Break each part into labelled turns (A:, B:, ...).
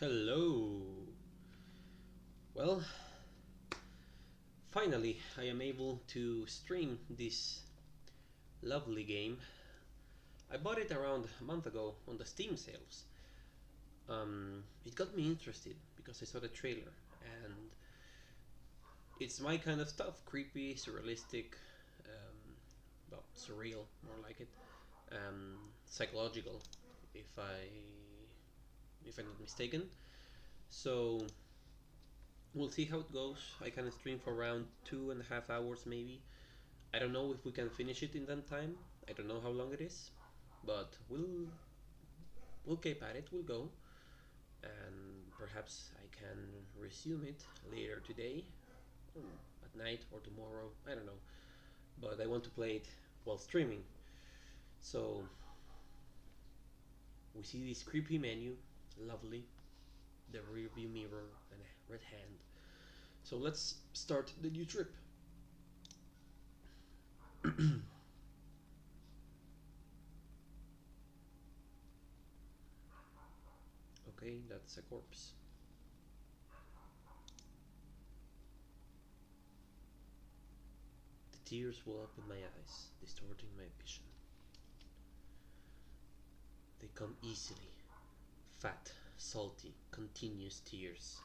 A: Hello. Well, finally I am able to stream this lovely game. I bought it around a month ago on the Steam sales. It got me interested because I saw the trailer and it's my kind of stuff, creepy, surrealistic, um, well, surreal, more like it, psychological, if I if I'm not mistaken. So we'll see how it goes. I can stream for around 2.5 hours maybe. I don't know if we can finish it in that time. I don't know how long it is, but we'll keep at it. We'll go, and perhaps I can resume it later today, or at night or tomorrow. I don't know, but I want to play it while streaming. So we see this creepy menu, lovely, the rearview mirror and a red hand. So let's start the new trip. Okay, that's a corpse. The tears well up in my eyes, distorting my vision. They come easily. Fat, salty, continuous tears.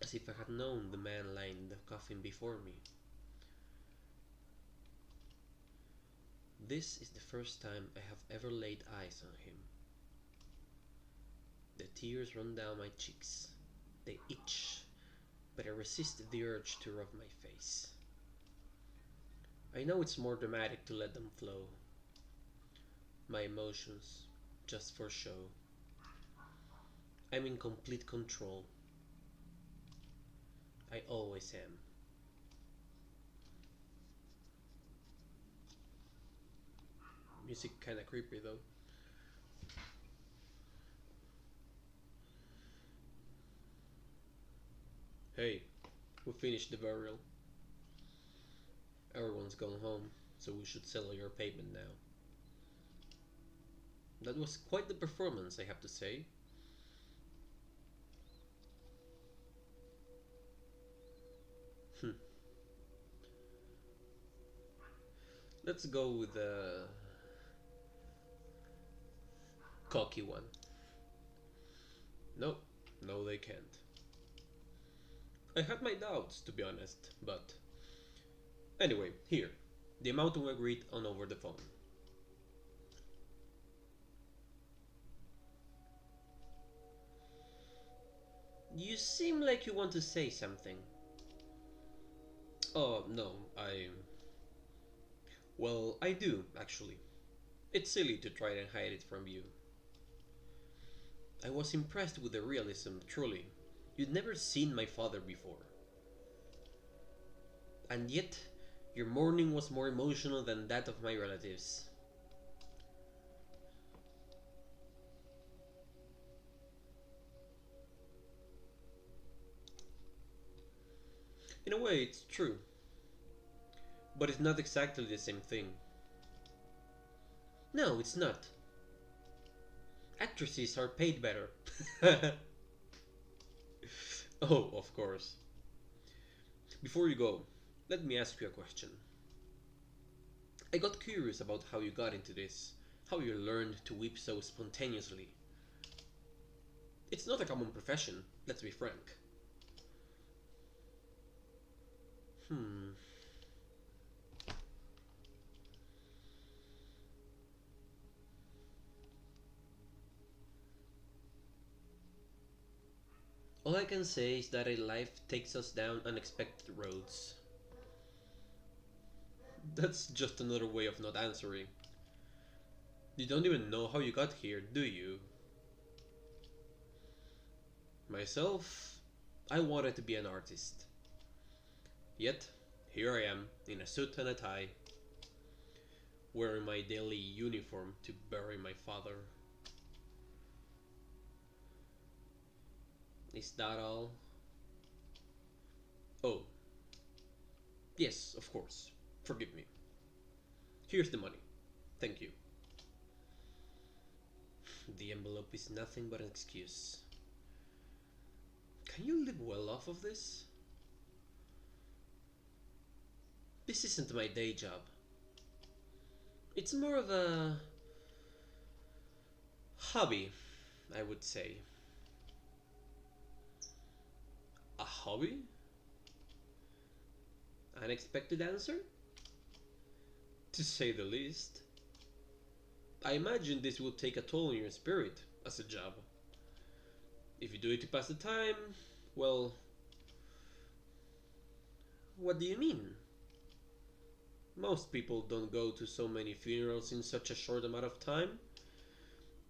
A: As if I had known the man lying in the coffin before me. This is the first time I have ever laid eyes on him. The tears run down my cheeks. They itch, but I resist the urge to rub my face. I know it's more dramatic to let them flow. My emotions, just for show. I'm in complete control. I always am. Music kinda creepy though. Hey, we finished the burial. Everyone's gone home, so we should settle your payment now. That was quite the performance, I have to say. Let's go with the cocky one. No, no they can't. I had my doubts, to be honest, but... Anyway, here. The amount we agreed on over the phone. You seem like you want to say something. Oh, no, Well, I do, actually. It's silly to try and hide it from you. I was impressed with the realism, truly. You'd never seen my father before. And yet, your mourning was more emotional than that of my relatives. In a way, it's true. But it's not exactly the same thing. No, it's not. Actresses are paid better. Oh, of course. Before you go, let me ask you a question. I got curious about how you got into this, how you learned to weep so spontaneously. It's not a common profession, let's be frank. Hmm. All I can say is that a life takes us down unexpected roads. That's just another way of not answering. You don't even know how you got here, do you? Myself, I wanted to be an artist. Yet, here I am, in a suit and a tie, wearing my daily uniform to bury my father. Is that all? Oh, yes, of course. Forgive me. Here's the money. Thank you. The envelope is nothing but an excuse. Can you live well off of this? This isn't my day job. It's more of a hobby, I would say. A hobby? Unexpected answer? To say the least. I imagine this will take a toll on your spirit as a job. If you do it to pass the time, well, what do you mean? Most people don't go to so many funerals in such a short amount of time.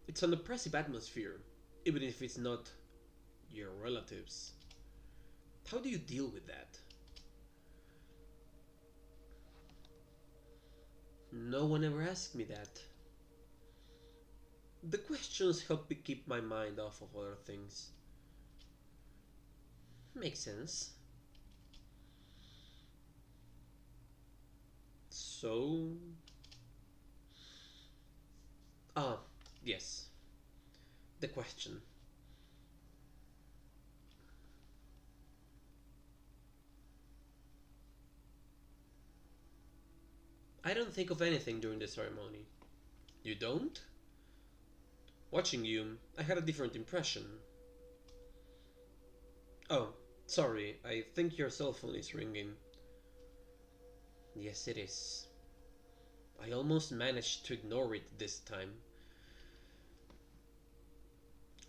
A: It's an oppressive atmosphere, even if it's not your relatives. How do you deal with that? No one ever asked me that. The questions help me keep my mind off of other things. Makes sense. So... Ah, yes. The question. I don't think of anything during the ceremony. You don't? Watching you, I had a different impression. Oh, sorry, I think your cell phone is ringing. Yes, it is. I almost managed to ignore it this time.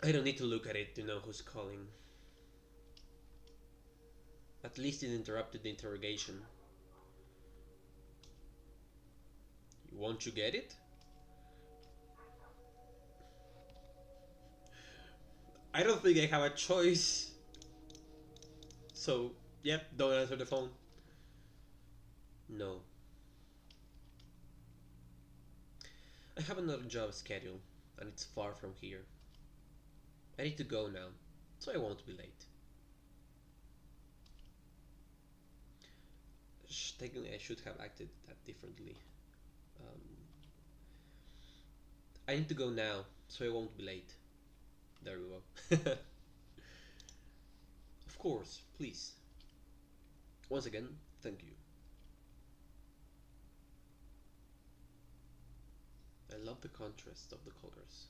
A: I don't need to look at it to know who's calling. At least it interrupted the interrogation. Won't you get it? I don't think I have a choice. So, yep, don't answer the phone. No. I have another job schedule, and it's far from here. I need to go now, so I won't be late. Technically, I should have acted that differently. Um, I need to go now, so I won't be late. There we go. Of course, please. Once again, thank you. I love the contrast of the colors.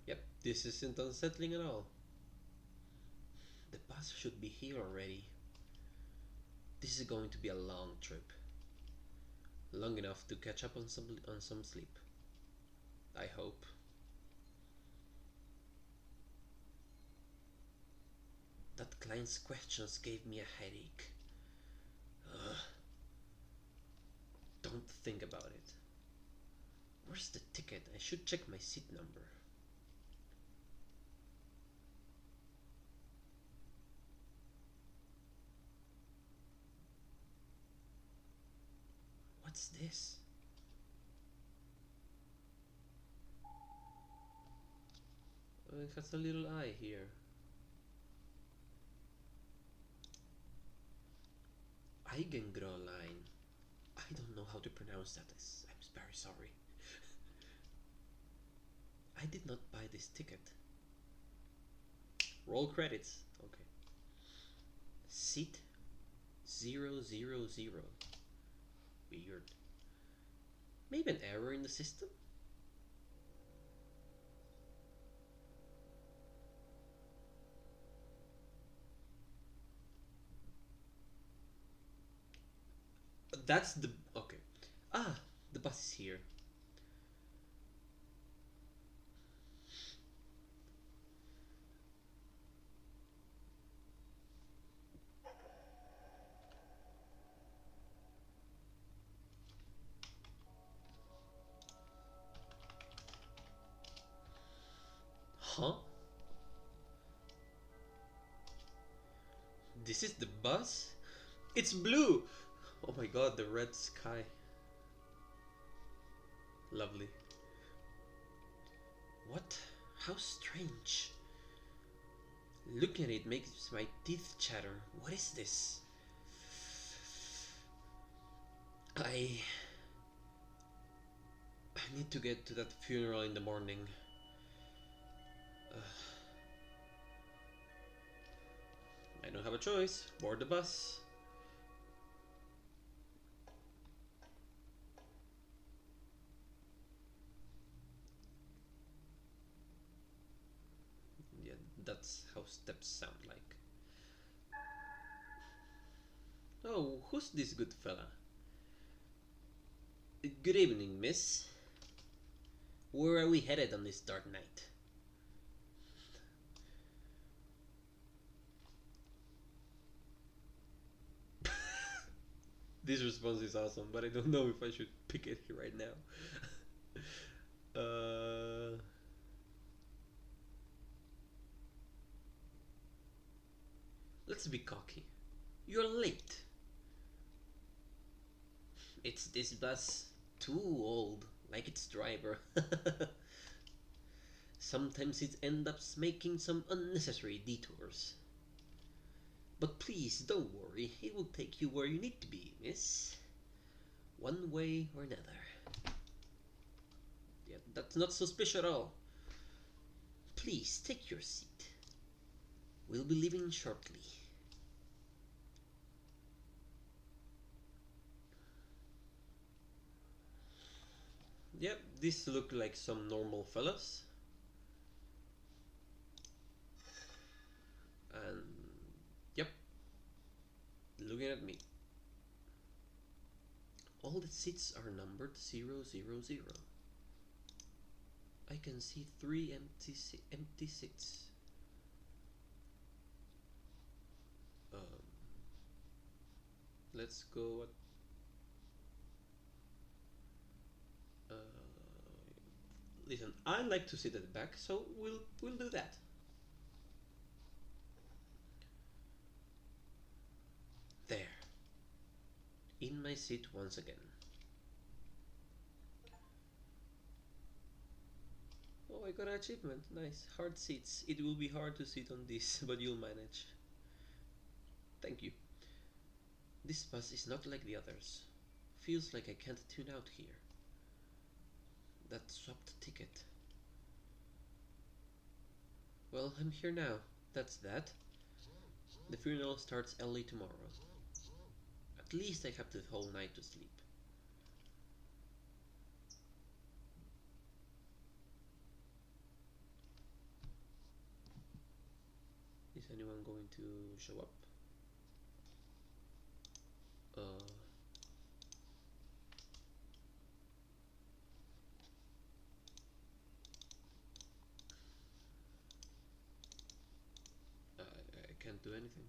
A: Yep, this isn't unsettling at all. The bus should be here already. This is going to be a long trip. Long enough to catch up on some sleep. I hope. That client's questions gave me a headache. Ugh. Don't think about it. Where's the ticket? I should check my seat number. What's this? Oh, it has a little eye here. Eigengroline. I don't know how to pronounce that. I'm very sorry. I did not buy this ticket. Roll credits. Okay. Seat 000. Weird. Maybe an error in the system? That's the... okay. Ah, the bus is here. Huh? This is the bus? It's blue! Oh my god, the red sky. Lovely. What? How strange. Looking at it makes my teeth chatter. What is this? I I need to get to that funeral in the morning. I don't have a choice. Board the bus. Yeah, that's how steps sound like. Oh, who's this good fella? Good evening, miss. Where are we headed on this dark night? This response is awesome, but I don't know if I should pick it right now. Let's be cocky. You're late. It's this bus too old, like its driver. Sometimes it ends up making some unnecessary detours. But please don't worry, it will take you where you need to be, miss. One way or another. Yeah, that's not suspicious at all. Please take your seat. We'll be leaving shortly. Yep, these look like some normal fellas. And yep, looking at me. All the seats are numbered 000. I can see 3 empty seats. Let's go at listen, I like to sit at the back, so we'll do that. There. In my seat once again. Oh, I got an achievement. Nice. Hard seats. It will be hard to sit on this, but you'll manage. Thank you. This bus is not like the others. Feels like I can't tune out here. That swapped ticket. Well, I'm here now. That's that. The funeral starts early tomorrow. At least I have the whole night to sleep. Is anyone going to show up? I can't do anything.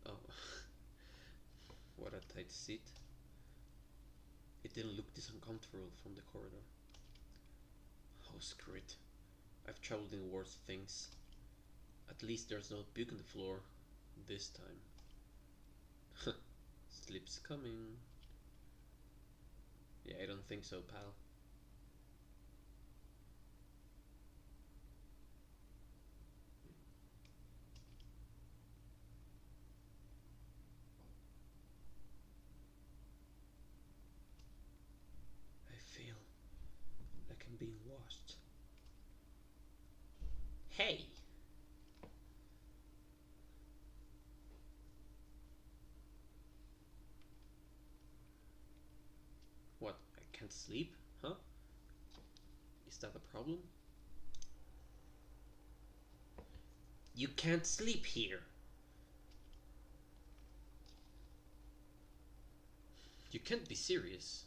A: Oh, what a tight seat. It didn't look this uncomfortable from the corridor. Oh, screw it. I've traveled in worse things. At least there's no puke on the floor. This time. Sleep's coming. Yeah, I don't think so, pal. I feel like I'm being washed. Hey! What, I can't sleep? Huh? Is that a problem? You can't sleep here! You can't be serious.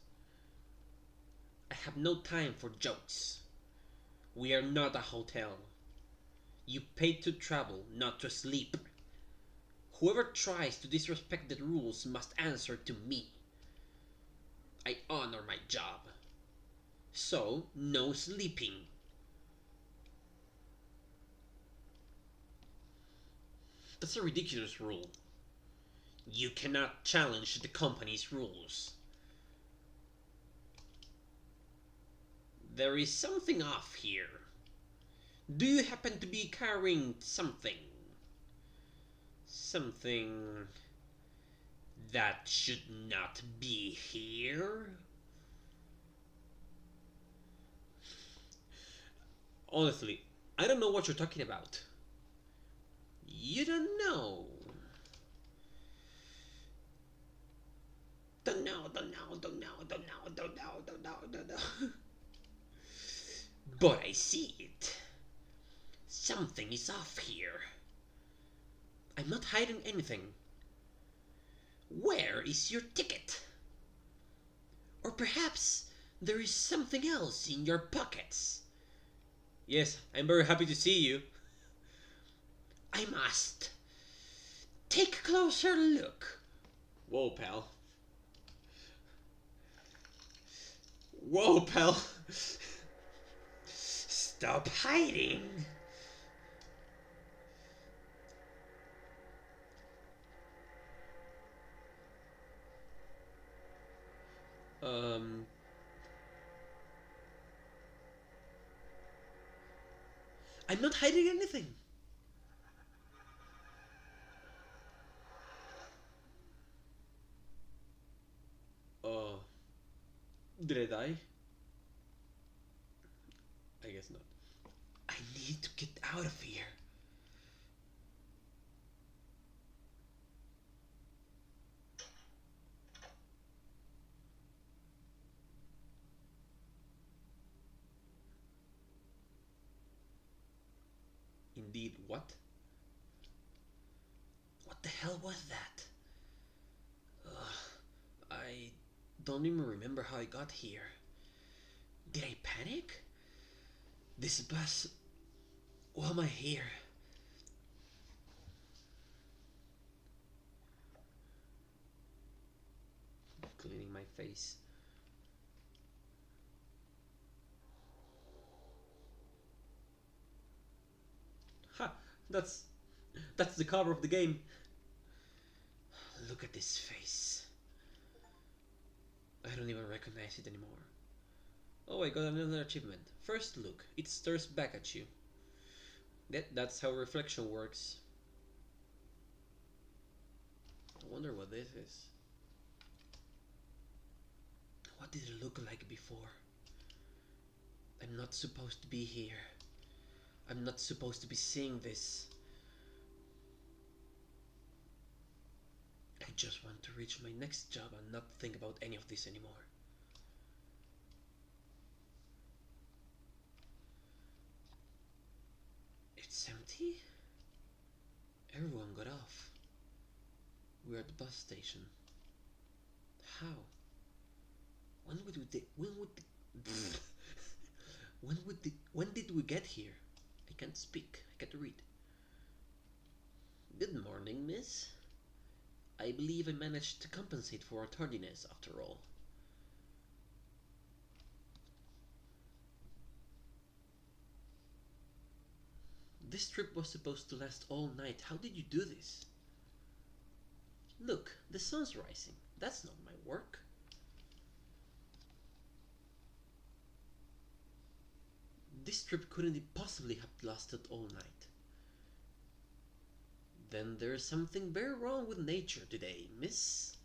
A: I have no time for jokes. We are not a hotel. You paid to travel, not to sleep. Whoever tries to disrespect the rules must answer to me. I honor my job. So, no sleeping. That's a ridiculous rule. You cannot challenge the company's rules. There is something off here. Do you happen to be carrying something? Something That should not be here. Honestly, I don't know what you're talking about. You don't know. Don't know, don't know, don't know, don't know, don't know, don't know, don't know. But I see it. Something is off here. I'm not hiding anything. Where is your ticket? Or perhaps there is something else in your pockets. Yes, I'm very happy to see you. I must. Take a closer look. Whoa, pal. Whoa, pal. Stop hiding. Um, I'm not hiding anything. Uh, did I die? I guess not. I need to get out of here. Indeed, what? What the hell was that? I don't even remember how I got here. Did I panic? This bus. Why am I here? Cleaning my face. Ha! That's the cover of the game. Look at this face. I don't even recognize it anymore. Oh, I got another achievement. First look, it stares back at you. That's how reflection works. I wonder what this is. What did it look like before? I'm not supposed to be here. I'm not supposed to be seeing this. I just want to reach my next job and not think about any of this anymore. It's empty? Everyone got off. We're at the bus station. How? When would we when did we get here? I can't speak. I can't read. Good morning, miss. I believe I managed to compensate for our tardiness after all. This trip was supposed to last all night. How did you do this? Look, the sun's rising. That's not my work. This trip couldn't possibly have lasted all night. Then there's something very wrong with nature today, miss.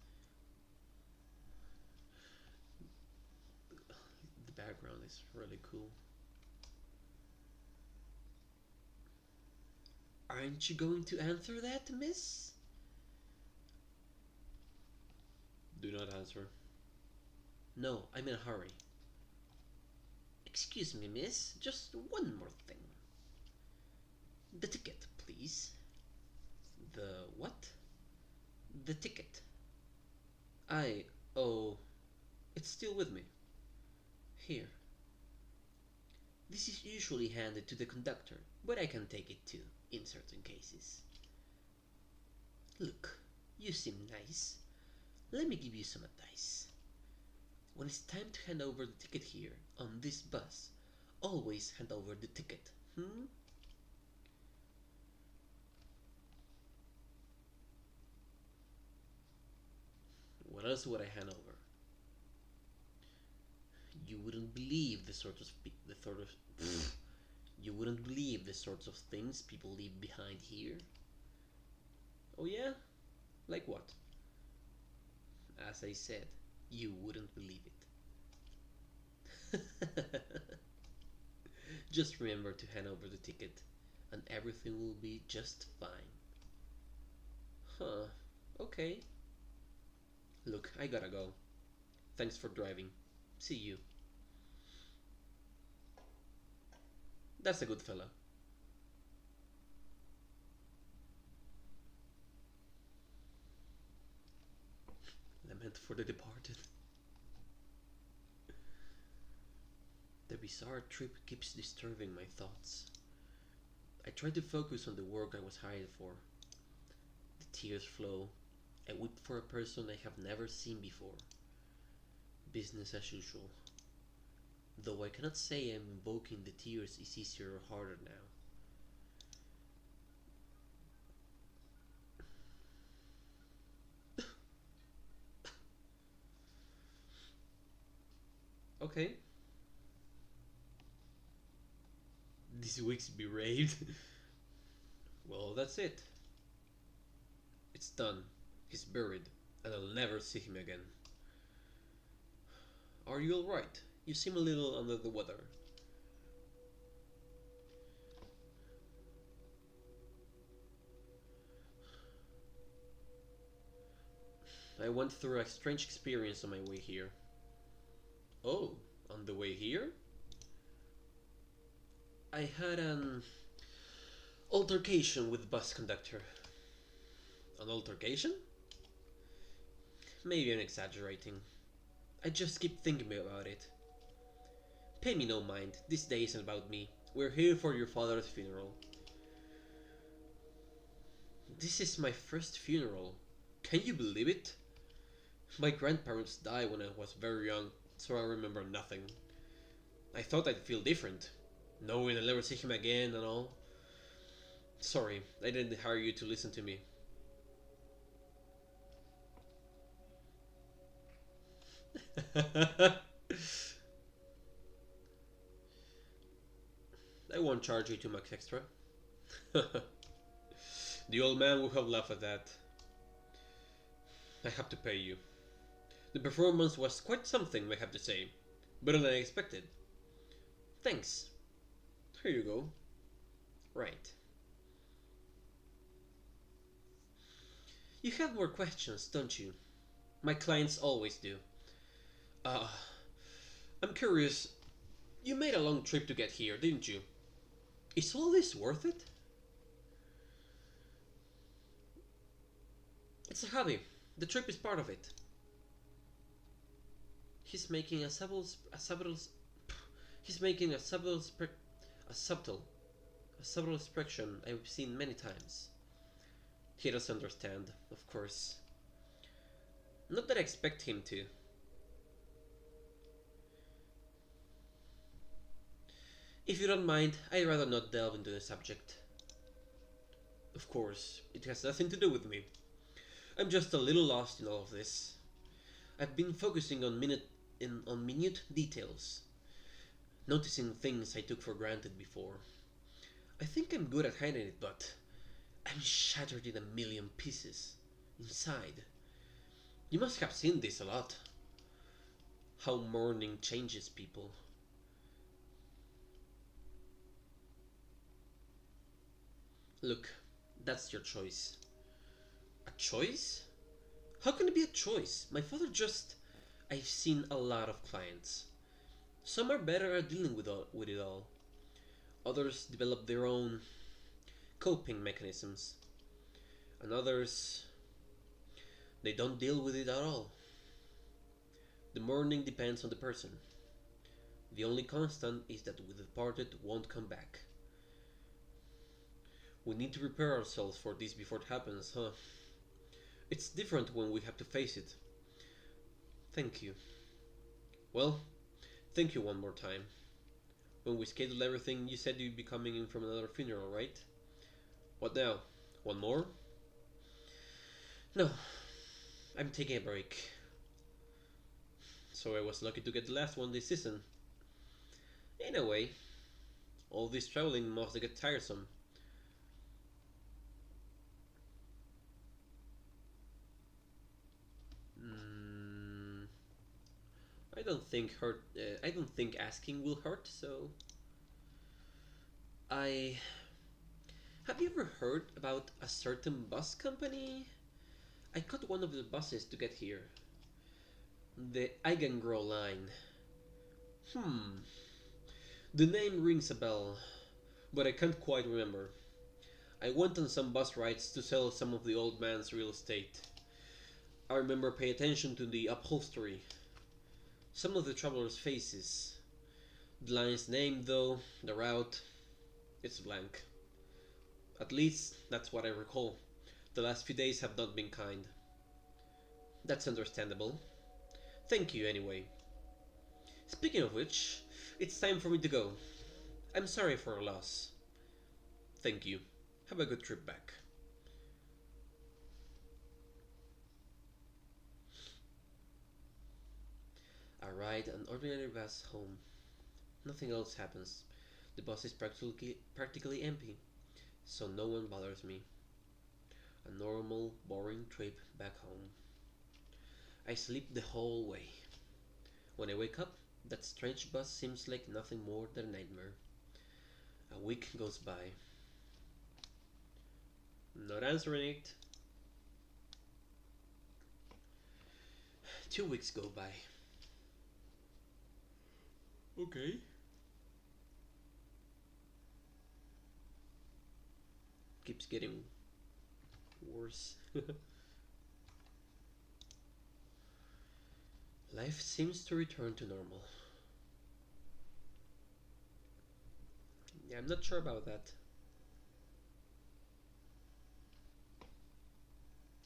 A: The background is really cool. Aren't you going to answer that, miss? Do not answer. No, I'm in a hurry. Excuse me, miss, just one more thing. The ticket, please. The what? The ticket. I. Oh. It's still with me. Here. This is usually handed to the conductor, but I can take it too, in certain cases. Look, you seem nice. Let me give you some advice. When it's time to hand over the ticket here, on this bus, always hand over the ticket, What else would I hand over? You wouldn't believe you wouldn't believe the sorts of things people leave behind here. Oh yeah? Like what? As I said, you wouldn't believe it. Just remember to hand over the ticket, and everything will be just fine. Huh, okay. Look, I gotta go. Thanks for driving. See you. That's a good fella. Lament for the departed. The bizarre trip keeps disturbing my thoughts. I try to focus on the work I was hired for. The tears flow. I weep for a person I have never seen before. Business as usual. Though I cannot say I'm invoking the tears is easier or harder now. Okay. This week's bereaved. Well, that's it. It's done. He's buried, and I'll never see him again. Are you alright? You seem a little under the weather. I went through a strange experience on my way here. Oh, on the way here? I had an altercation with the bus conductor. An altercation? Maybe I'm exaggerating. I just keep thinking about it. Pay me no mind, this day isn't about me. We're here for your father's funeral. This is my first funeral. Can you believe it? My grandparents died when I was very young, so I remember nothing. I thought I'd feel different, knowing I'll never see him again and all. Sorry, I didn't hire you to listen to me. I won't charge you too much extra. The old man would have laughed at that. I have to pay you. The performance was quite something, I have to say. Better than I expected. Thanks. Here you go. Right. You have more questions, don't you? My clients always do. Uh, I'm curious. You made a long trip to get here, didn't you? Is all this worth it? It's a hobby. The trip is part of it. He's making he's making a subtle a subtle expression I've seen many times. He doesn't understand, of course. Not that I expect him to. If you don't mind, I'd rather not delve into the subject. Of course, it has nothing to do with me. I'm just a little lost in all of this. I've been focusing on minute details, noticing things I took for granted before. I think I'm good at hiding it, but I'm shattered in a million pieces inside. You must have seen this a lot. How mourning changes people. Look, that's your choice. A choice? How can it be a choice? My father just... I've seen a lot of clients. Some are better at dealing with it all. Others develop their own coping mechanisms. And others... they don't deal with it at all. The mourning depends on the person. The only constant is that the departed won't come back. We need to prepare ourselves for this before it happens, huh? It's different when we have to face it. Thank you. Well, thank you one more time. When we scheduled everything, you said you'd be coming in from another funeral, right? What now? One more? No, I'm taking a break. So I was lucky to get the last one this season. In a way, all this traveling must get tiresome. I don't think asking will hurt. So I have you ever heard about a certain bus company? I caught one of the buses to get here. The Eigengro line. Hmm. The name rings a bell, but I can't quite remember. I went on some bus rides to sell some of the old man's real estate. I remember pay attention to the upholstery, some of the travelers' faces. The line's name, though, the route, it's blank. At least, that's what I recall. The last few days have not been kind. That's understandable. Thank you, anyway. Speaking of which, it's time for me to go. I'm sorry for our loss. Thank you. Have a good trip back. I ride an ordinary bus home. Nothing else happens. The bus is practically empty, so no one bothers me. A normal, boring trip back home. I sleep the whole way. When I wake up, that strange bus seems like nothing more than a nightmare. A week goes by. Not answering it. 2 weeks go by. Okay. Keeps getting worse. Life seems to return to normal. Yeah, I'm not sure about that.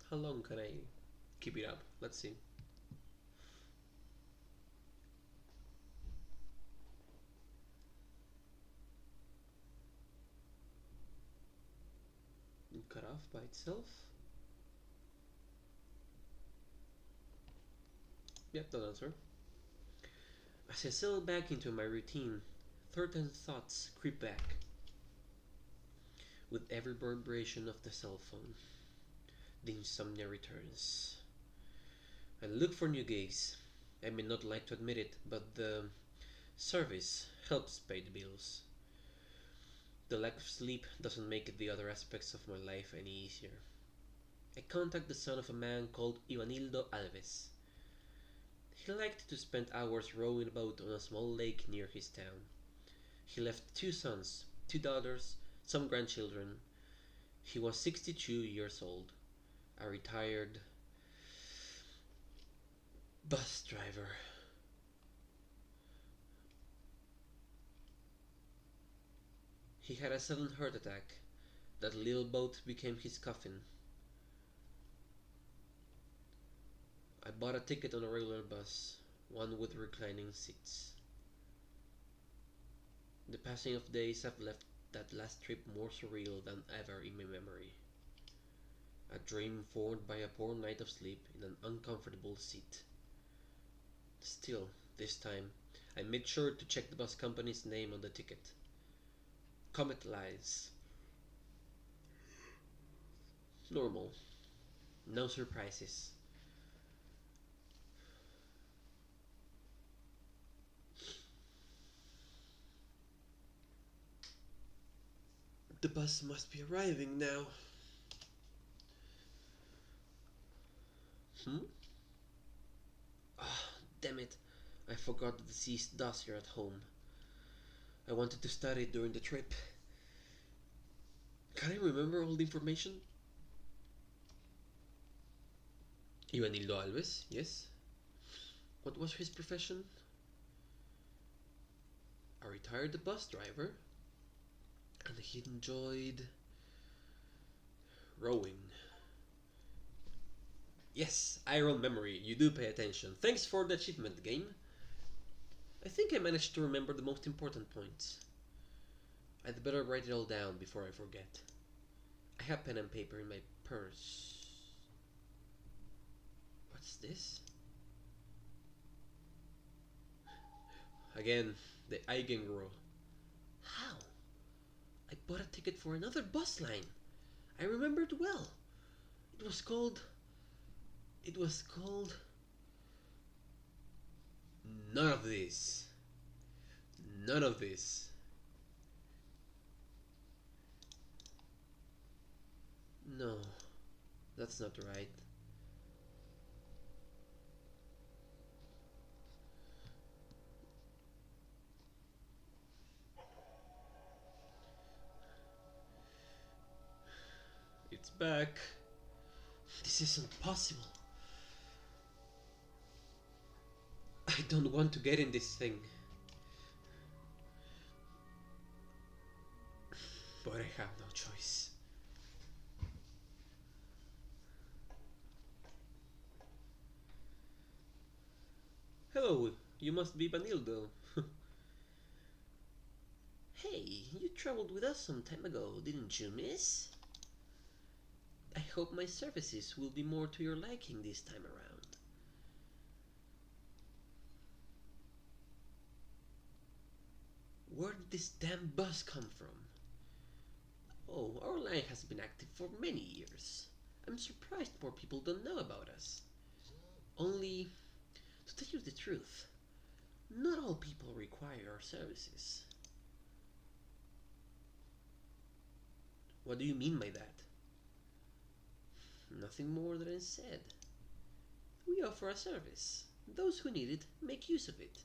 A: How long can I keep it up? Let's see. Cut off by itself. Yep, no answer. As I settle back into my routine, certain thoughts creep back with every vibration of the cell phone. The insomnia returns. I look for new gigs. I may not like to admit it, but the service helps pay the bills. The lack of sleep doesn't make the other aspects of my life any easier. I contact the son of a man called Ivanildo Alves. He liked to spend hours rowing about on a small lake near his town. He left two sons, two daughters, some grandchildren. He was 62 years old, a retired bus driver. He had a sudden heart attack. That little boat became his coffin. I bought a ticket on a regular bus, one with reclining seats. The passing of days have left that last trip more surreal than ever in my memory. A dream formed by a poor night of sleep in an uncomfortable seat. Still, this time, I made sure to check the bus company's name on the ticket. Comet Lies. Normal. No surprises. The bus must be arriving now. Hmm? Ah, damn it. I forgot the deceased dossier at home. I wanted to study it during the trip. Can I remember all the information? Ivanildo Alves, yes. What was his profession? A retired bus driver. And he enjoyed rowing. Yes, iron memory. You do pay attention. Thanks for the achievement, game. I think I managed to remember the most important points. I'd better write it all down before I forget. I have pen and paper in my purse. What's this? Again, the Eigengro. How? I bought a ticket for another bus line. I remembered well. It was called... It was called... None of this. None of this. No, that's not right. It's back. This isn't possible. I don't want to get in this thing. But I have no choice. Hello, you must be Vanildo. Hey, you traveled with us some time ago, didn't you, miss? I hope my services will be more to your liking this time around. Where did this damn bus come from? Oh, our line has been active for many years. I'm surprised more people don't know about us. Only, to tell you the truth, not all people require our services. What do you mean by that? Nothing more than I said. We offer a service. Those who need it make use of it.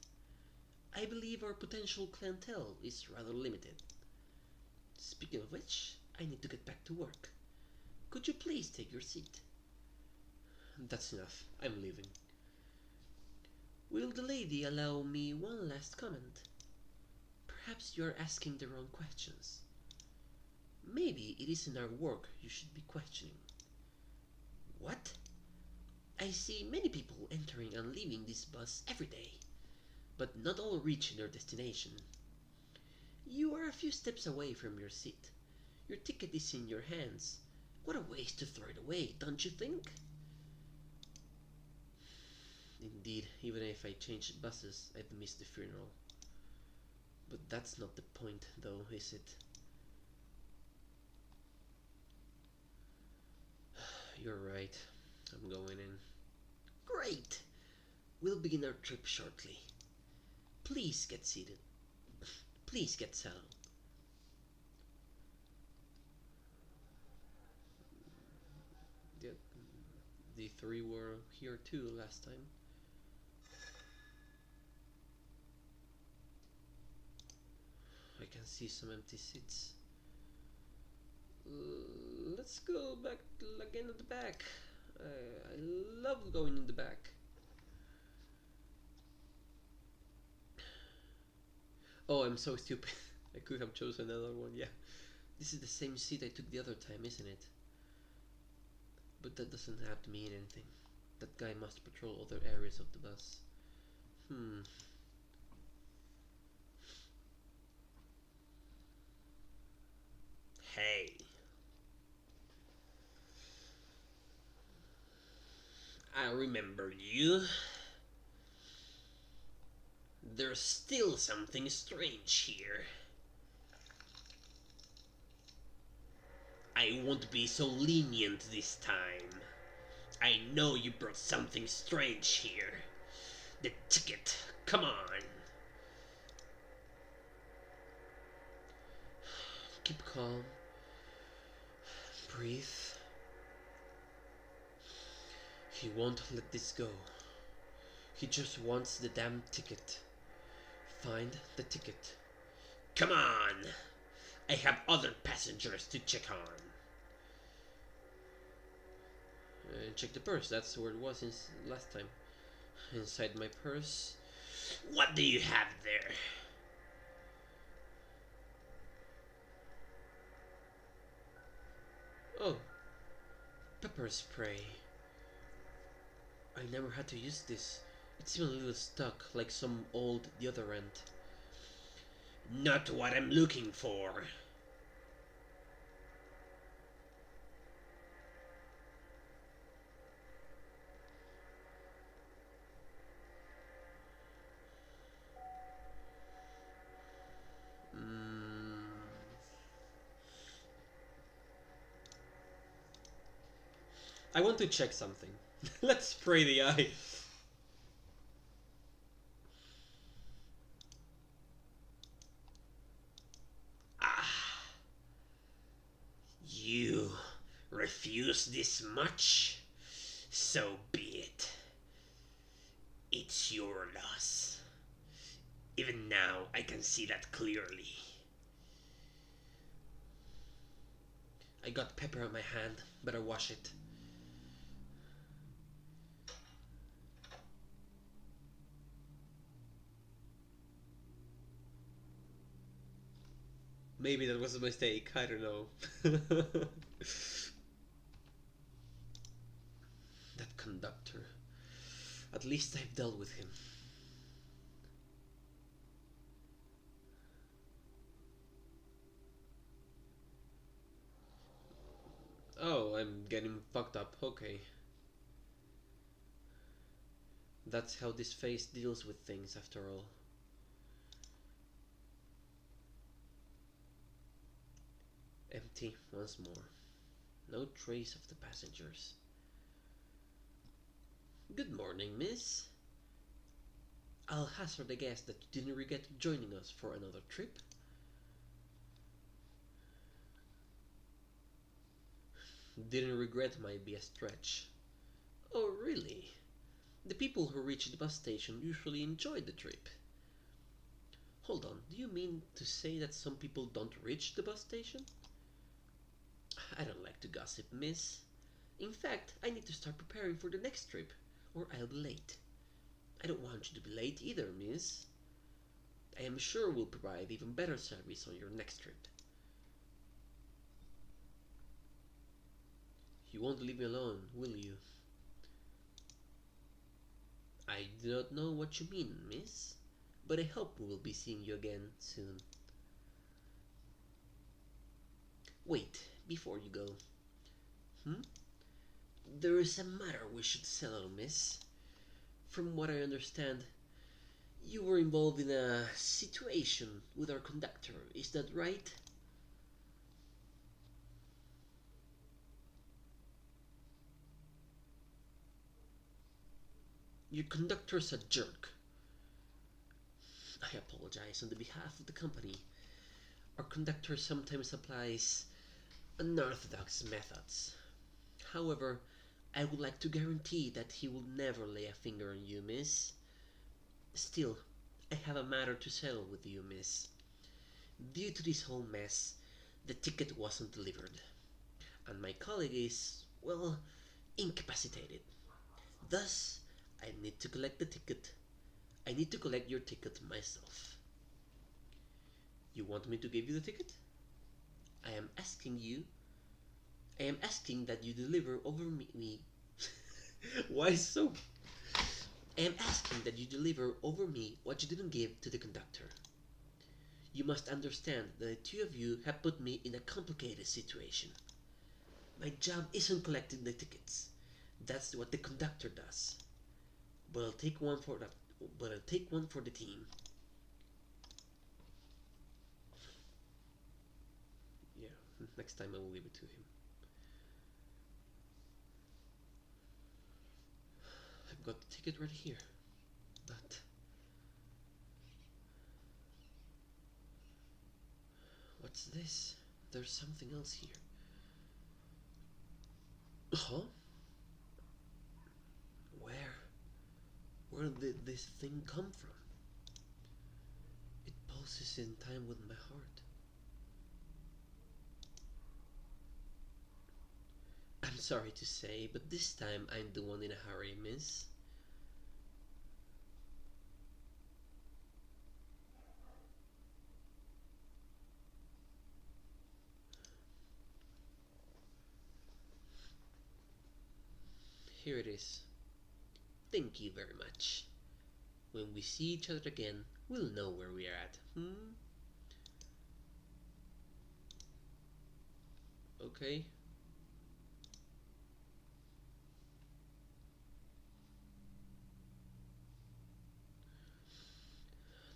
A: I believe our potential clientele is rather limited. Speaking of which, I need to get back to work. Could you please take your seat? That's enough. I'm leaving. Will the lady allow me one last comment? Perhaps you are asking the wrong questions. Maybe it isn't our work you should be questioning. What? I see many people entering and leaving this bus every day, but not all reach their destination. You are a few steps away from your seat. Your ticket is in your hands. What a waste to throw it away, don't you think? Indeed, even if I changed buses, I'd miss the funeral. But that's not the point, though, is it? You're right. I'm going in. Great! We'll begin our trip shortly. Please get seated. Please get settled. Yeah, the three were here too last time. I can see some empty seats. Let's go back again at the back. I love going in the back. Oh, I'm so stupid. I could have chosen another one, yeah. This is the same seat I took the other time, isn't it? But that doesn't have to mean anything. That guy must patrol other areas of the bus. Hey. I remember you. There's still something strange here. I won't be so lenient this time. I know you brought something strange here. The ticket. Come on. Keep calm. Breathe. He won't let this go. He just wants the damn ticket. Find the ticket. Come on! I have other passengers to check on. Check the purse. That's where it was last time. Inside my purse. What do you have there? Oh, pepper spray. I never had to use this. It's even a little stuck, like some old deodorant. Not what I'm looking for. I want to check something. Let's spray the eye. You refuse this much? So be it. It's your loss. Even now, I can see that clearly. I got pepper on my hand. Better wash it. Maybe that was a mistake. I don't know. That conductor. At least I've dealt with him. Oh, I'm getting fucked up. Okay. That's how this face deals with things after all. Empty once more. No trace of the passengers. Good morning, miss. I'll hazard a guess that you didn't regret joining us for another trip. Didn't regret might be a stretch. Oh, really? The people who reach the bus station usually enjoy the trip. Hold on, do you mean to say that some people don't reach the bus station? I don't like to gossip, miss. In fact, I need to start preparing for the next trip, or I'll be late. I don't want you to be late either, miss. I am sure we'll provide even better service on your next trip. You won't leave me alone, will you? I do not know what you mean, miss, but I hope we will be seeing you again soon. Wait, before you go. Hmm? There is a matter we should settle, miss. From what I understand, you were involved in a situation with our conductor, is that right? Your conductor's a jerk. I apologize on the behalf of the company. Our conductor sometimes applies unorthodox methods. However, I would like to guarantee that he will never lay a finger on you, miss. Still, I have a matter to settle with you, miss. Due to this whole mess, the ticket wasn't delivered, and my colleague is, well, incapacitated. Thus, I need to collect the ticket. I need to collect your ticket myself. You want me to give you the ticket? I am asking you. I am asking that you deliver over me. Why so? I am asking that you deliver over me what you didn't give to the conductor. You must understand that the two of you have put me in a complicated situation. My job isn't collecting the tickets. That's what the conductor does. But I'll take one for the team. Yeah, next time I will leave it to him. I've got the ticket right here. But what's this? There's something else here. Huh? Where did this thing come from? It pulses in time with my heart. I'm sorry to say, but this time I'm the one in a hurry, miss. Here it is. Thank you very much. When we see each other again, we'll know where we are at. Okay.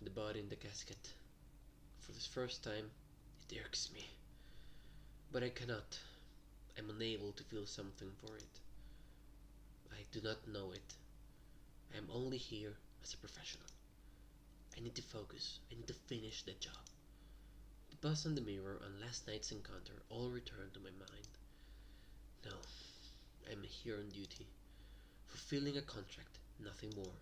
A: The body in the casket. For this first time, it irks me. But I cannot. I'm unable to feel something for it. I do not know it. I am only here as a professional. I need to focus. I need to finish the job. The buzz on the mirror and last night's encounter all returned to my mind. No, I'm here on duty, fulfilling a contract, nothing more.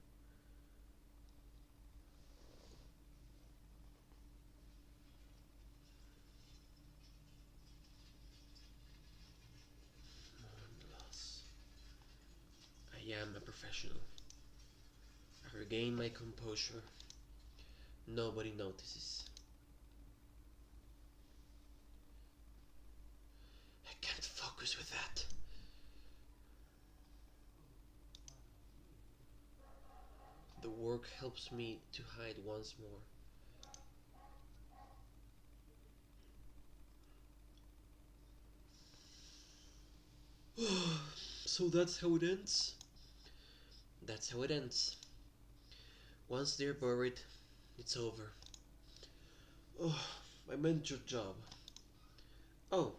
A: Mourn loss. I am a professional. I regain my composure. Nobody notices. I can't focus with that. The work helps me to hide once more. So that's how it ends? That's how it ends. Once they're buried, it's over. Oh, I meant your job. Oh,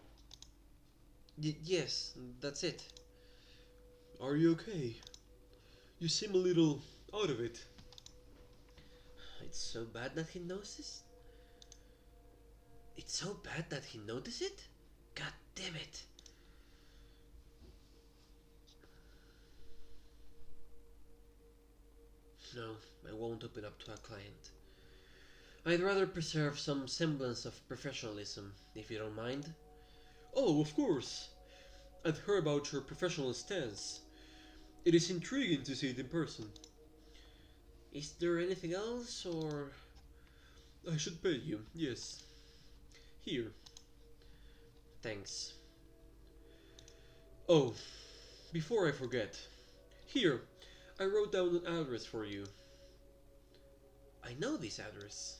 A: yes, that's it. Are you okay? You seem a little out of it. It's so bad that he notices? It's so bad that he noticed it? God damn it. No, I won't open up to a client. I'd rather preserve some semblance of professionalism, if you don't mind. Oh, of course. I've heard about your professional stance. It is intriguing to see it in person. Is there anything else, or... I should pay you, yes. Here. Thanks. Oh, before I forget. Here, I wrote down an address for you. I know this address.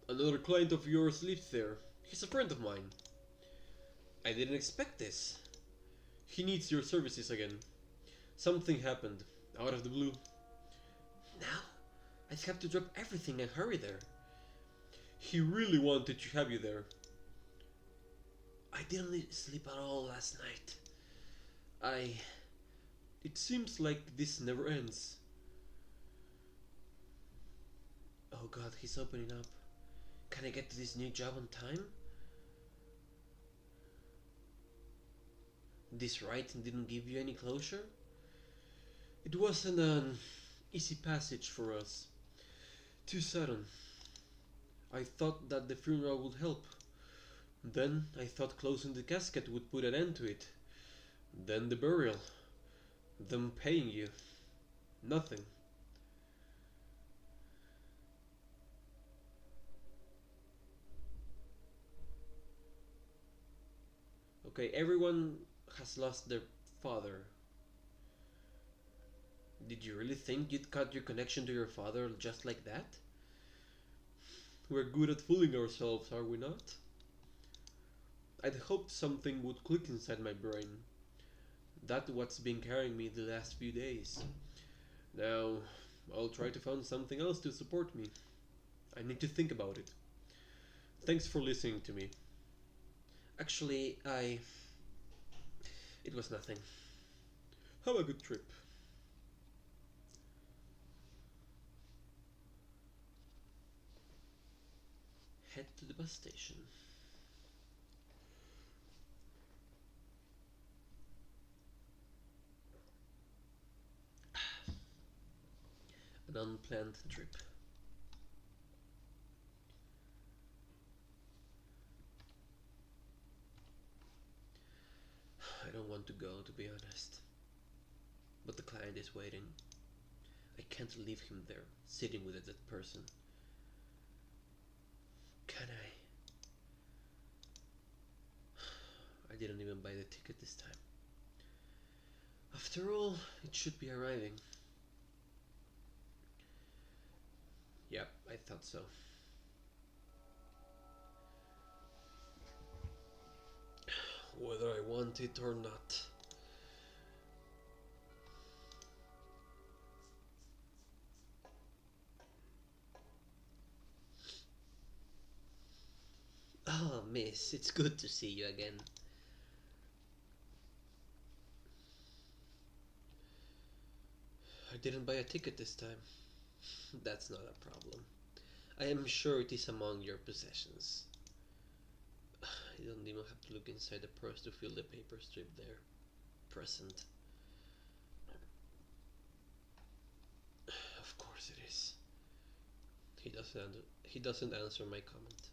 A: Another client of yours lives there. He's a friend of mine. I didn't expect this. He needs your services again. Something happened, out of the blue. Now, I have to drop everything and hurry there. He really wanted to have you there. I didn't sleep at all last night. It seems like this never ends. Oh god, he's opening up. Can I get to this new job on time? This writing didn't give you any closure? It wasn't an easy passage for us. Too sudden. I thought that the funeral would help. Then I thought closing the casket would put an end to it. Then the burial. Them paying you. Nothing. Okay, everyone has lost their father. Did you really think you'd cut your connection to your father just like that? We're good at fooling ourselves, are we not? I'd hoped something would click inside my brain. That's what's been carrying me the last few days. Now, I'll try to find something else to support me. I need to think about it. Thanks for listening to me. Actually, It was nothing. Have a good trip. Head to the bus station. An unplanned trip. I don't want to go, to be honest. But the client is waiting. I can't leave him there, sitting with a dead person. Can I? I didn't even buy the ticket this time. After all, it should be arriving. Yep, I thought so. Whether I want it or not. Oh, miss, it's good to see you again. I didn't buy a ticket this time. That's not a problem. I am sure it is among your possessions. You don't even have to look inside the purse to feel the paper strip there. Present. Of course it is. He doesn't answer my comment.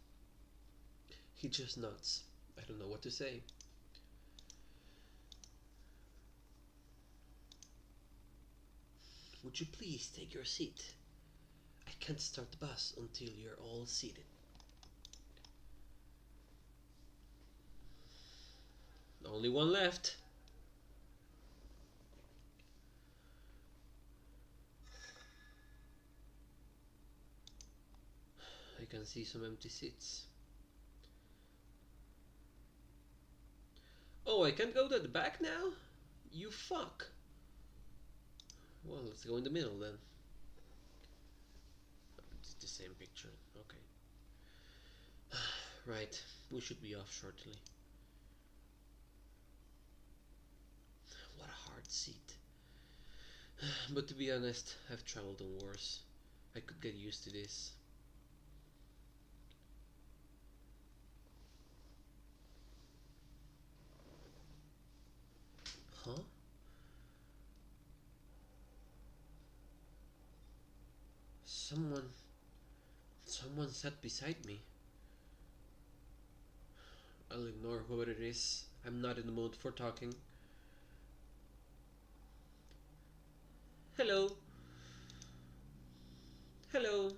A: He just nods. I don't know what to say. Would you please take your seat? I can't start the bus until you're all seated. Only one left. I can see some empty seats. Oh, I can't go to the back now? You fuck. Well, let's go in the middle then. It's the same picture. Okay. Right, we should be off shortly. What a hard seat. But to be honest, I've traveled on worse. I could get used to this. Huh? Someone sat beside me. I'll ignore whoever it is. I'm not in the mood for talking. Hello. Hello.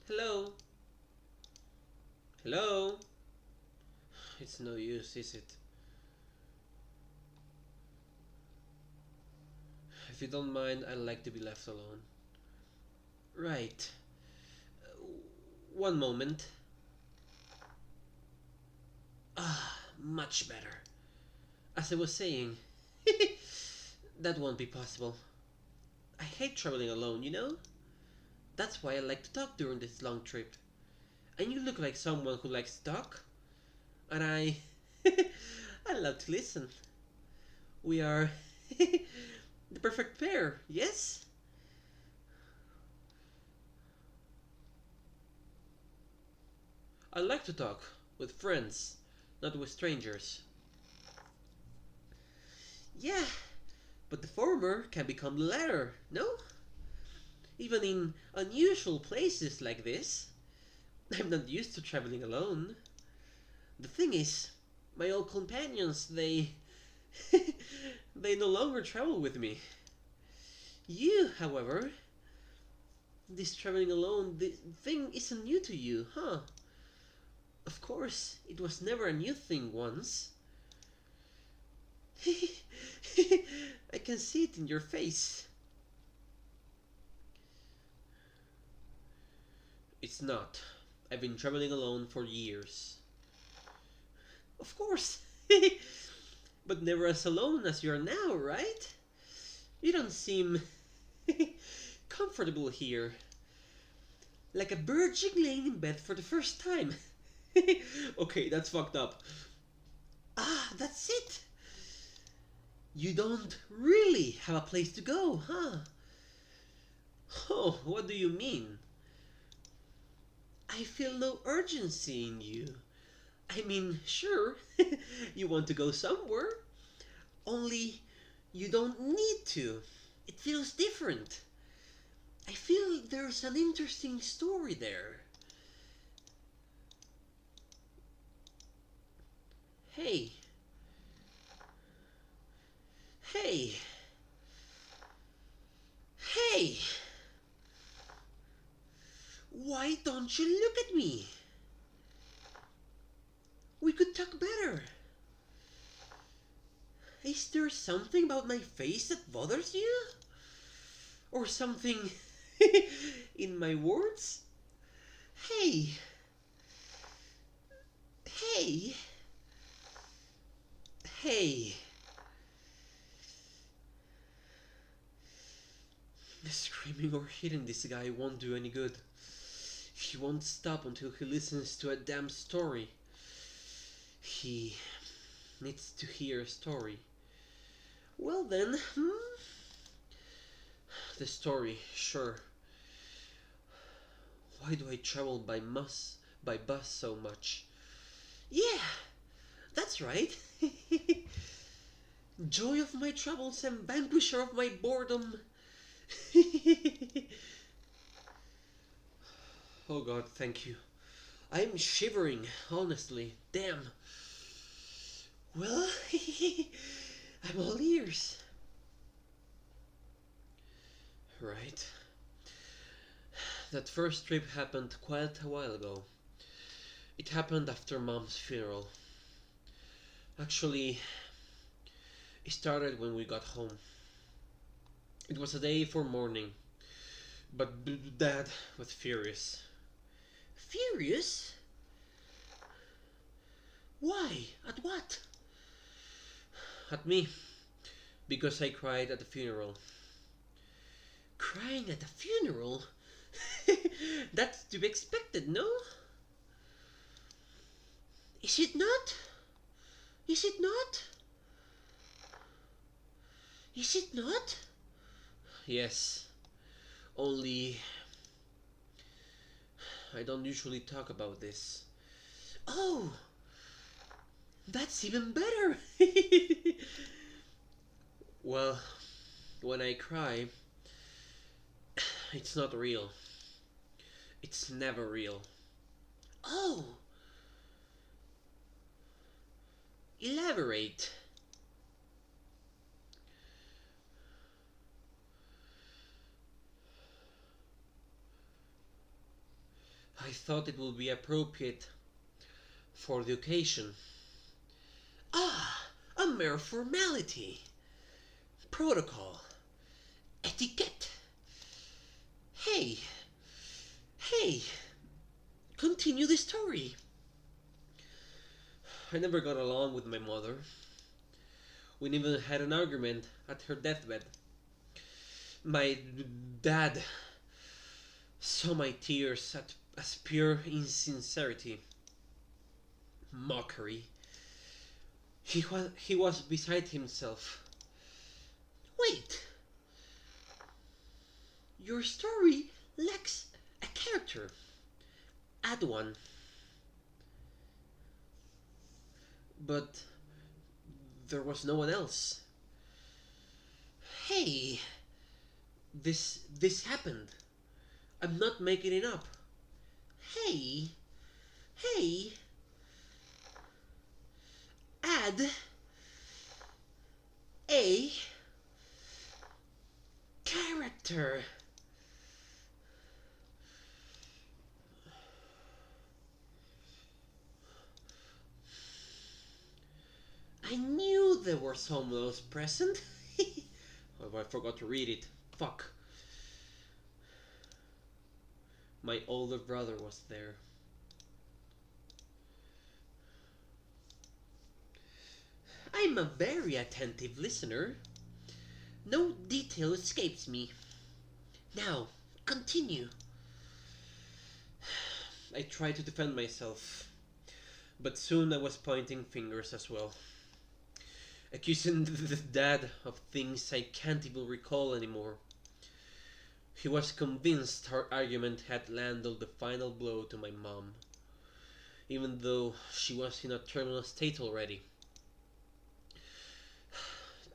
A: Hello. Hello. It's no use, is it? If you don't mind, I'd like to be left alone. Right. One moment. Ah, much better. As I was saying, that won't be possible. I hate traveling alone, you know? That's why I like to talk during this long trip. And you look like someone who likes to talk. And I love to listen. We are the perfect pair, yes? I like to talk with friends, not with strangers. Yeah, but the former can become the latter, no? Even in unusual places like this. I'm not used to traveling alone. The thing is, my old companions, they they no longer travel with me. You, however, this traveling alone the thing isn't new to you, huh? Of course, it was never a new thing once. I can see it in your face. It's not. I've been traveling alone for years. Of course. But never as alone as you are now, right? You don't seem comfortable here. Like a bird jiggling in bed for the first time. Okay, that's fucked up. Ah, that's it. You don't really have a place to go, huh? Oh, what do you mean? I feel no urgency in you. I mean, sure, you want to go somewhere, only you don't need to. It feels different. I feel there's an interesting story there. Hey. Hey. Hey. Why don't you look at me? We could talk better. Is there something about my face that bothers you? Or something in my words? Hey. Hey. Hey. Screaming or hitting this guy won't do any good. He won't stop until he listens to a damn story. He needs to hear a story. Well then, the story, sure. Why do I travel by bus so much? Yeah, that's right. Joy of my troubles and vanquisher of my boredom. Oh God, thank you. I'm shivering, honestly. Damn. Well, I'm all ears. Right. That first trip happened quite a while ago. It happened after Mom's funeral. Actually, it started when we got home. It was a day for mourning, but Dad was furious. Furious? Why? At what? At me, because I cried at the funeral. Crying at a funeral? That's to be expected, no? Is it not? Is it not? Is it not? Yes. Only I don't usually talk about this. Oh, that's even better. Well, when I cry, it's not real. It's never real. Oh, elaborate. I thought it would be appropriate for the occasion. Ah, a mere formality. Protocol. Etiquette. Hey, hey, continue the story. I never got along with my mother. We even had an argument at her deathbed. My dad saw my tears as pure insincerity, mockery. He was beside himself. Wait, your story lacks a character. Add one. But there was no one else. Hey, this happened. I'm not making it up. Hey, hey, add a character. I knew there were someone else present. Oh, I forgot to read it. Fuck. My older brother was there. I'm a very attentive listener. No detail escapes me. Now, continue. I tried to defend myself, but soon I was pointing fingers as well, accusing the dad of things I can't even recall anymore. He was convinced our argument had landed the final blow to my mom, even though she was in a terminal state already.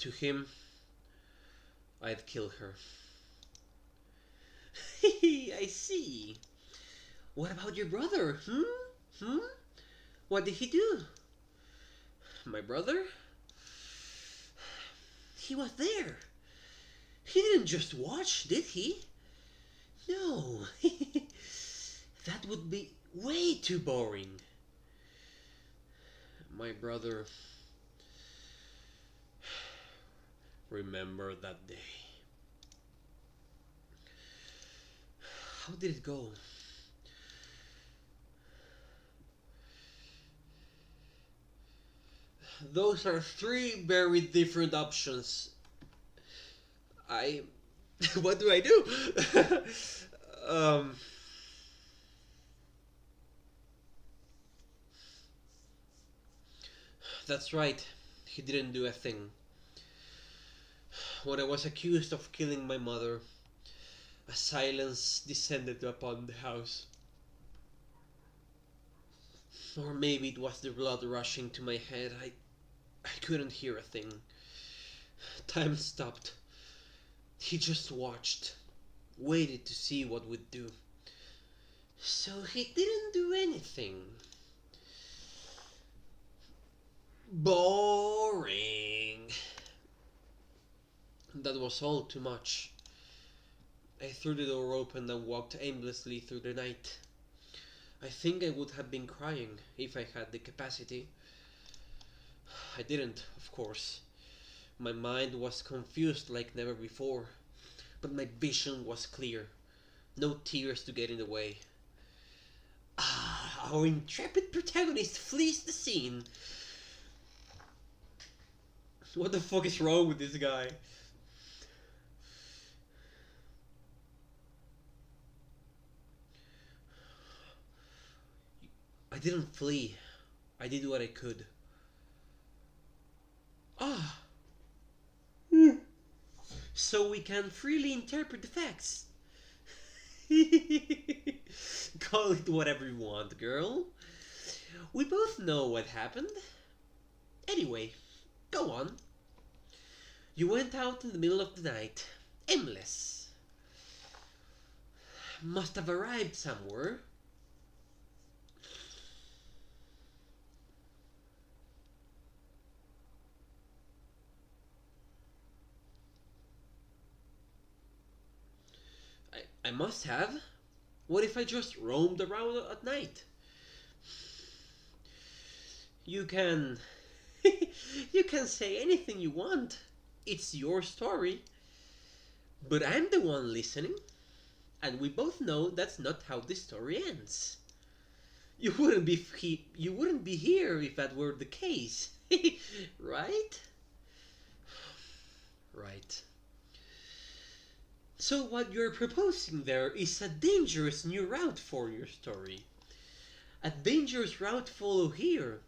A: To him, I'd kill her. I see. What about your brother? What did he do? My brother? He was there. He didn't just watch, did he? No. That would be way too boring. My brother... Remember that day. How did it go? Those are three very different options. I... What do I do? um... That's right. He didn't do a thing. When I was accused of killing my mother, a silence descended upon the house. Or maybe it was the blood rushing to my head. I couldn't hear a thing. Time stopped. He just watched, waited to see what we'd do. So he didn't do anything. Boring. That was all too much. I threw the door open and walked aimlessly through the night. I think I would have been crying if I had the capacity. I didn't, of course. My mind was confused like never before, but my vision was clear. No tears to get in the way. Our intrepid protagonist flees the scene. What the fuck is wrong with this guy? I didn't flee. I did what I could. Ah! So we can freely interpret the facts. Call it whatever you want, girl. We both know what happened. Anyway, go on. You went out in the middle of the night, aimless. Must have arrived somewhere. I must have. What if I just roamed around at night? You can... you can say anything you want. It's your story. But I'm the one listening. And we both know that's not how this story ends. You wouldn't be here if that were the case. Right? Right. So what you're proposing there is a dangerous new route for your story. A dangerous route follow here,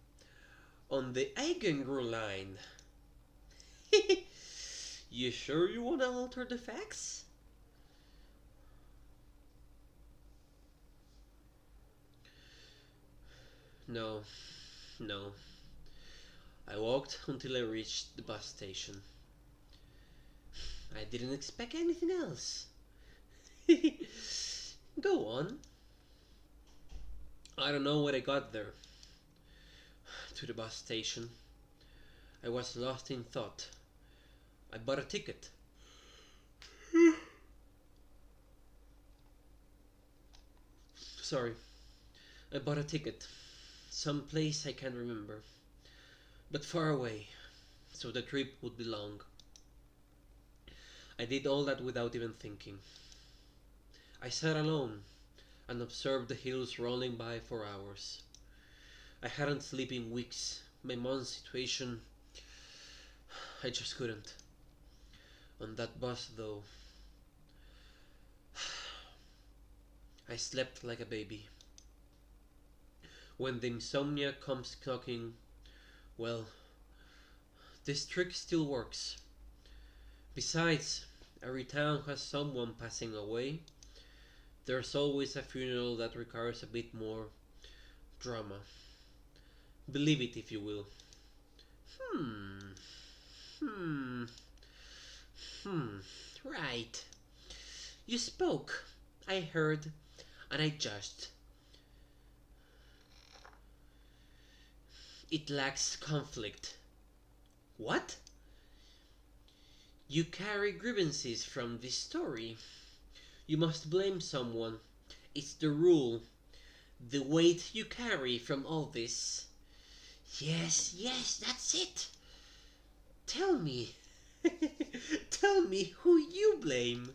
A: on the Eigengru line. You sure you want to alter the facts? No, no. I walked until I reached the bus station. I didn't expect anything else. Go on. I don't know when I got there. To the bus station. I was lost in thought. I bought a ticket. Sorry. I bought a ticket. Some place I can't remember. But far away, so the trip would be long. I did all that without even thinking. I sat alone and observed the hills rolling by for hours. I hadn't slept in weeks. My mom's situation, I just couldn't. On that bus, though, I slept like a baby. When the insomnia comes knocking, well, this trick still works. Besides, every town has someone passing away. There's always a funeral that requires a bit more drama. Believe it if you will. Right. You spoke. I heard. And I judged. It lacks conflict. What? You carry grievances from this story. You must blame someone. It's the rule. The weight you carry from all this. Yes, that's it. Tell me. Tell me who you blame.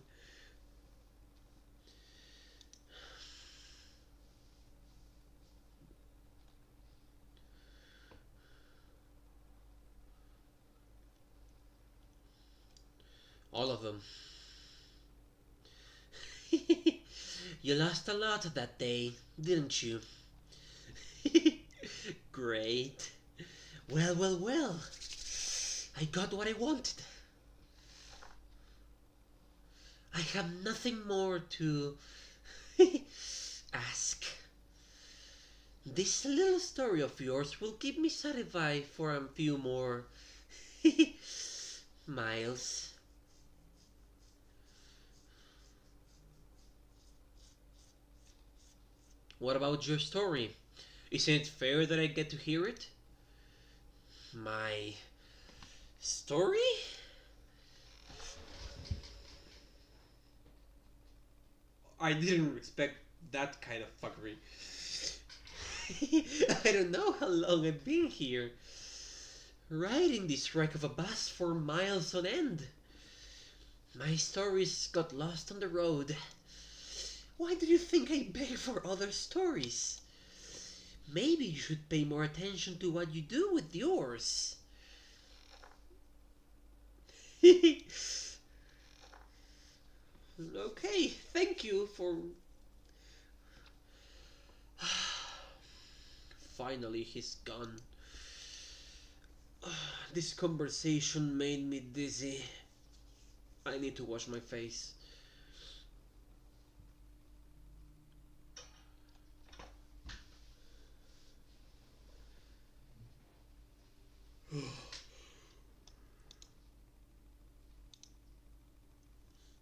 A: All of them. You lost a lot that day, didn't you? Great. Well. I got what I wanted. I have nothing more to ask. This little story of yours will keep me satisfied for a few more miles. What about your story? Isn't it fair that I get to hear it? My story? I didn't expect that kind of fuckery. I don't know how long I've been here, riding this wreck of a bus for miles on end. My stories got lost on the road. Why do you think I beg for other stories? Maybe you should pay more attention to what you do with yours. Okay, thank you for... Finally, he's gone. This conversation made me dizzy. I need to wash my face.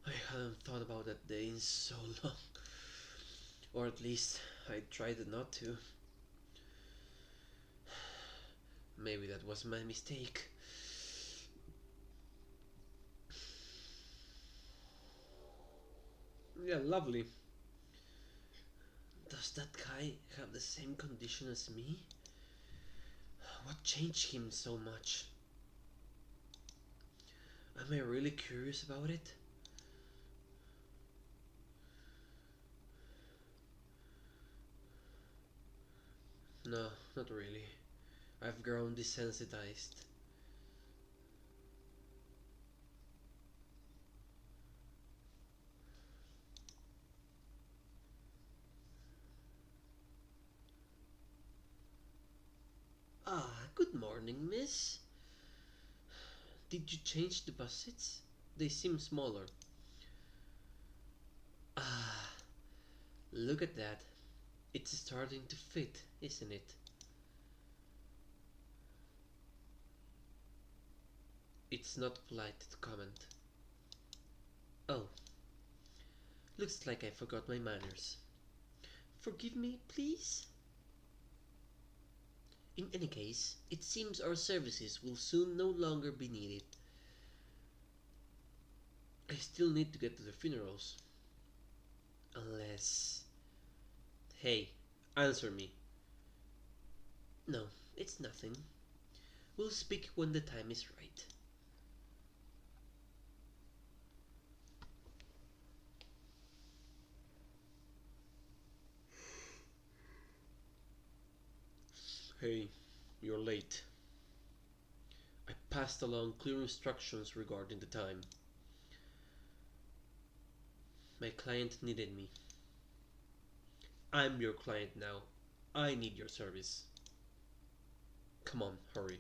A: I hadn't thought about that day in so long. Or at least I tried not to. Maybe that was my mistake. Yeah, lovely. Does that guy have the same condition as me? What changed him so much? Am I really curious about it? No, not really. I've grown desensitized. Ah, good morning, miss. Did you change the bus seats? They seem smaller. Ah, look at that. It's starting to fit, isn't it? It's not polite to comment. Oh, looks like I forgot my manners. Forgive me, please? In any case, it seems our services will soon no longer be needed. I still need to get to the funerals. Unless... Hey, answer me. No, it's nothing. We'll speak when the time is right. Hey, you're late. I passed along clear instructions regarding the time. My client needed me. I'm your client now. I need your service. Come on, hurry.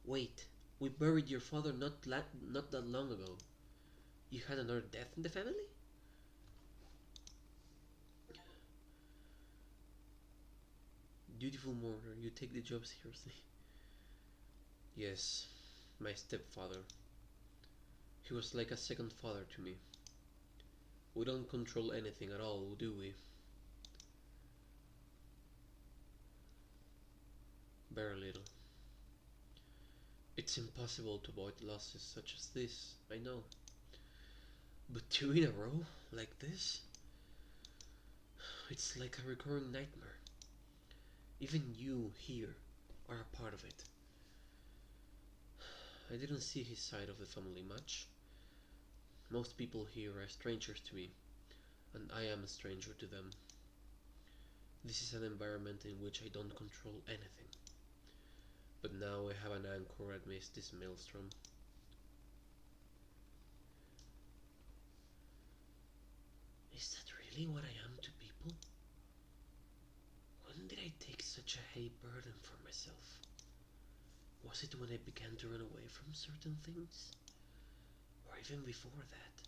A: Wait, we buried your father not that long ago. You had another death in the family? Dutiful mourner, you take the job seriously. Yes, my stepfather. He was like a second father to me. We don't control anything at all, do we? Very little. It's impossible to avoid losses such as this, I know. But two in a row, like this? It's like a recurring nightmare. Even you here are a part of it. I didn't see his side of the family much. Most people here are strangers to me, and I am a stranger to them. This is an environment in which I don't control anything. But now I have an anchor amidst this maelstrom. Is that really what I am to people? When did I take such a heavy burden for myself? Was it when I began to run away from certain things? Or even before that?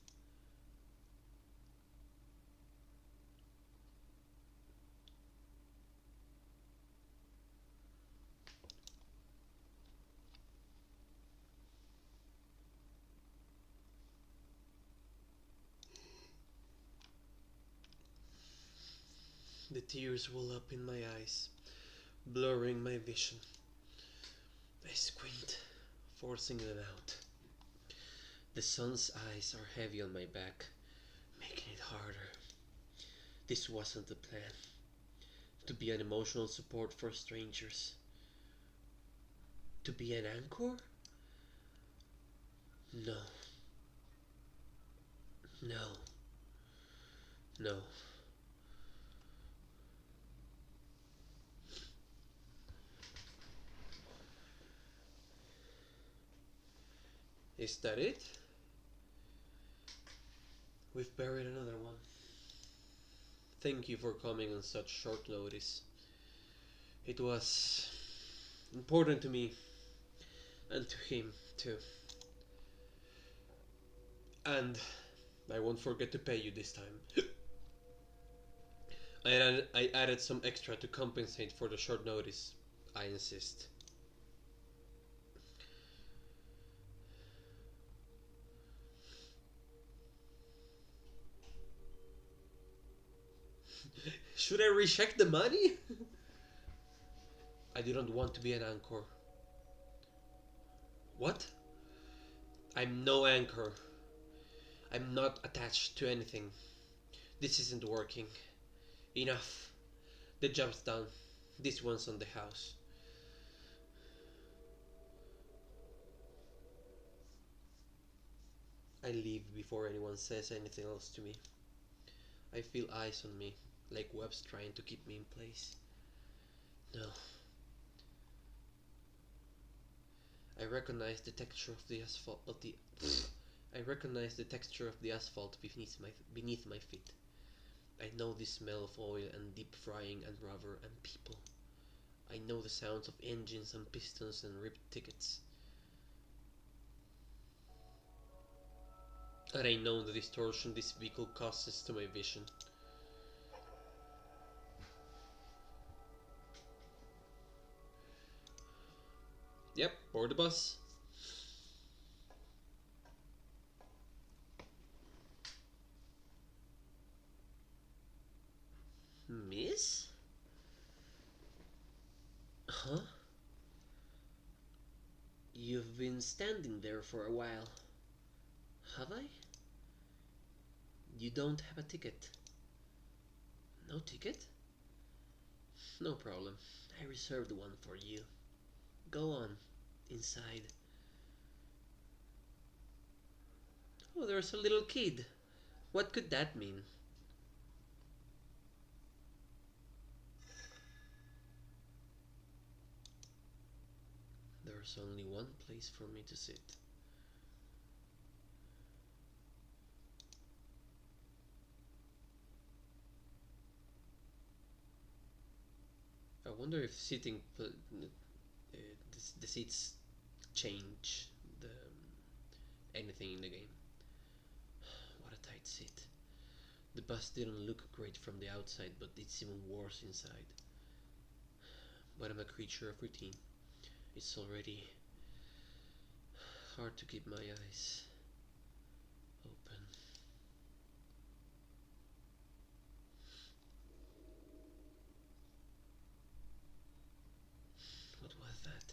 A: tears well up in my eyes, blurring my vision. I squint, forcing them out. The sun's eyes are heavy on my back, making it harder. This wasn't the plan. To be an emotional support for strangers. To be an anchor? No. No. No. Is that it? We've buried another one. Thank you for coming on such short notice. It was important to me and to him too. And I won't forget to pay you this time. I added some extra to compensate for the short notice. I insist. Should I recheck the money? I didn't want to be an anchor. What? I'm no anchor. I'm not attached to anything. This isn't working. Enough. The job's done. This one's on the house. I leave before anyone says anything else to me. I feel eyes on me, like webs trying to keep me in place. No. I recognize the texture of the asphalt of the I recognize the texture of the asphalt beneath my feet. I know the smell of oil and deep frying and rubber and people. I know the sounds of engines and pistons and ripped tickets. And I know the distortion this vehicle causes to my vision. Yep, board the bus. Miss? Huh? You've been standing there for a while. Have I? You don't have a ticket. No ticket? No problem. I reserved one for you. Go on, inside. Oh, there's a little kid. What could that mean? There's only one place for me to sit. I wonder if the seats change the anything in the game. What a tight seat. The bus didn't look great from the outside, but it's even worse inside. But I'm a creature of routine. It's already hard to keep my eyes open. What was that?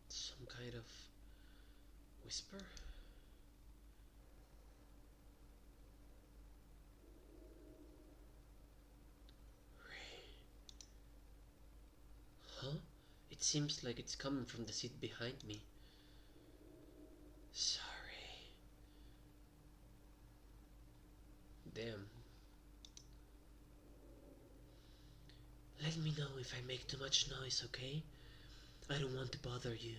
A: Some kind of whisper? Huh? It seems like it's coming from the seat behind me. Sorry. Damn. Let me know if I make too much noise, okay? I don't want to bother you.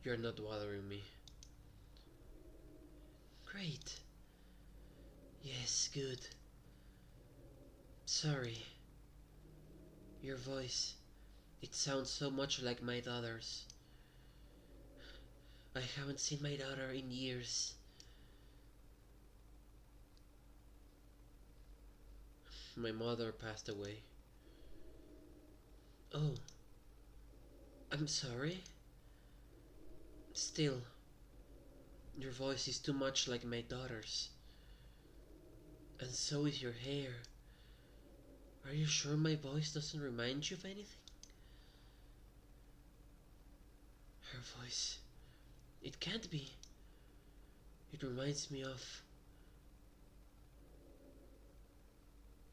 A: You're not bothering me. Great. Yes, good. Sorry. Your voice, it sounds so much like my daughter's. I haven't seen my daughter in years. My mother passed away. Oh, I'm sorry. Still, your voice is too much like my daughter's. And so is your hair. Are you sure my voice doesn't remind you of anything? Her voice. It can't be. It reminds me of.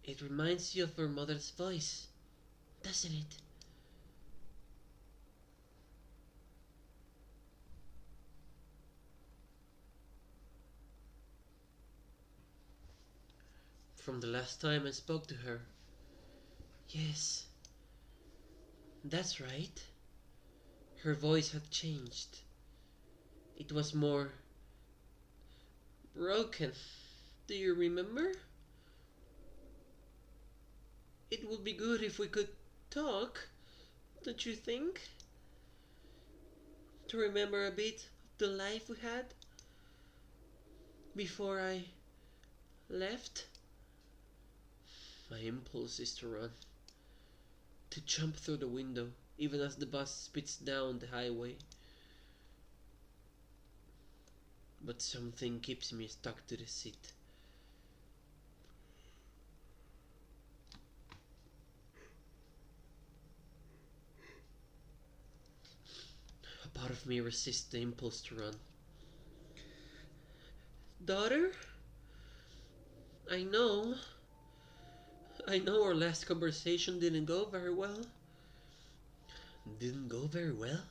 A: It reminds you of her mother's voice, doesn't it? From the last time I spoke to her. Yes, that's right. Her voice had changed. It was more broken. Do you remember? It would be good if we could talk, don't you think? To remember a bit of the life we had before I left. My impulse is to run, to jump through the window, even as the bus spits down the highway. But something keeps me stuck to the seat. A part of me resists the impulse to run. Daughter, I know. I know our last conversation didn't go very well. Didn't go very well?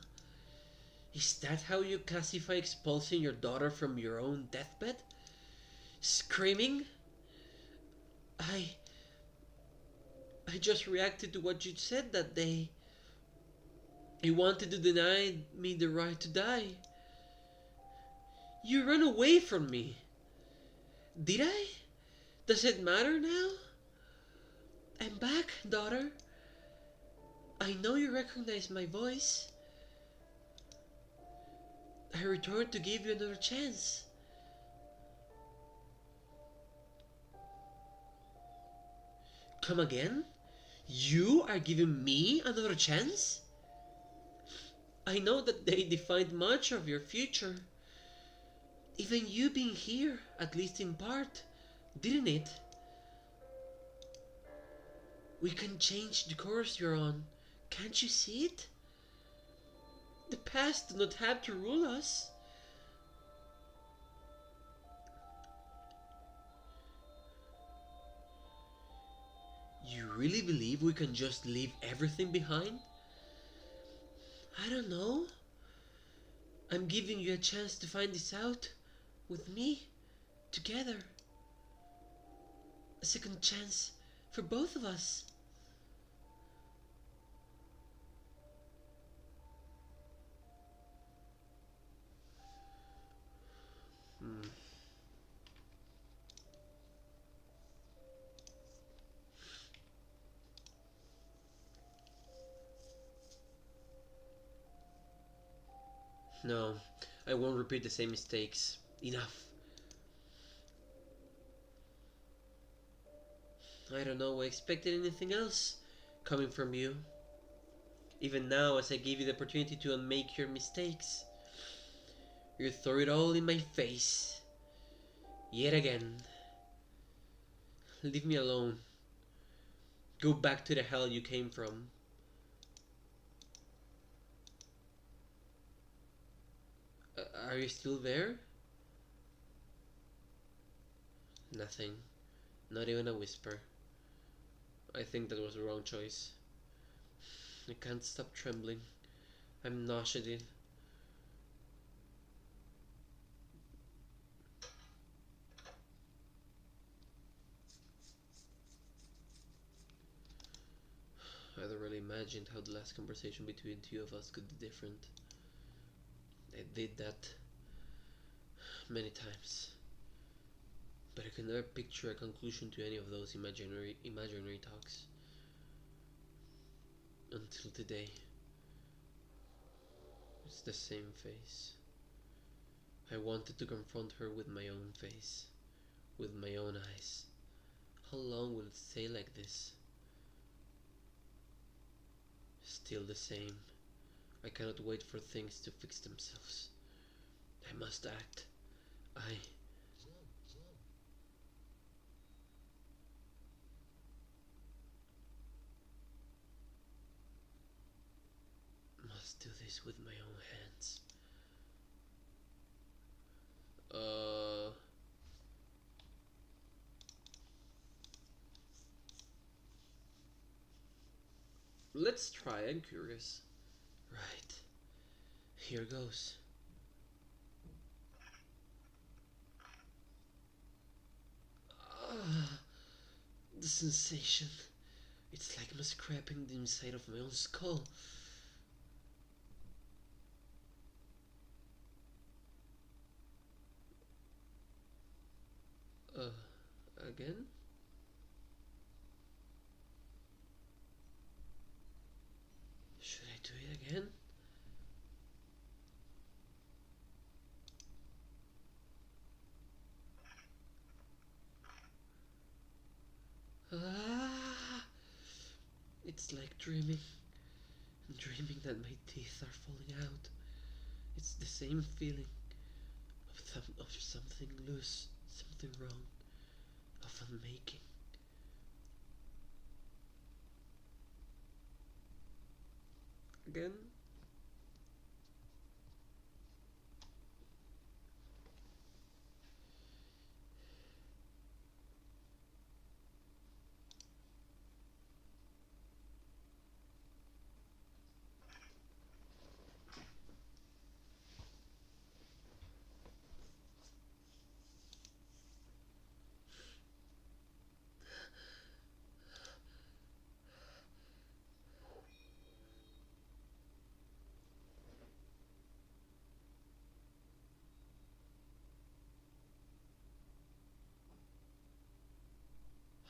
A: Is that how you classify expulsing your daughter from your own deathbed? Screaming? I I just reacted to what you said that day. You wanted to deny me the right to die. You ran away from me. Did I? Does it matter now? I'm back, daughter. I know you recognize my voice. I returned to give you another chance. Come again? You are giving me another chance? I know that they defined much of your future. Even you being here, at least in part, didn't it? We can change the course you're on. Can't you see it? The past does not have to rule us. You really believe we can just leave everything behind? I don't know. I'm giving you a chance to find this out with me, together. A second chance for both of us. No, I won't repeat the same mistakes. Enough. I don't know I expected anything else coming from you. Even now, as I give you the opportunity to unmake your mistakes, you throw it all in my face. Yet again. Leave me alone. Go back to the hell you came from. Are you still there? Nothing. Not even a whisper. I think that was the wrong choice. I can't stop trembling. I'm nauseated. I don't really imagined how the last conversation between the two of us could be different. I did that many times, but I can never picture a conclusion to any of those imaginary talks. Until today. It's the same face. I wanted to confront her with my own face, with my own eyes. How long will it stay like this? Still the same. I cannot wait for things to fix themselves. I must act. I must do this with my own hands. Uh... Let's try, I'm curious. Right. Here goes. Ah, the sensation. It's like I'm scraping the inside of my own skull. Again? Should I do it again? Ah, it's like dreaming. Dreaming that my teeth are falling out. It's the same feeling of something loose, something wrong, of unmaking. Again?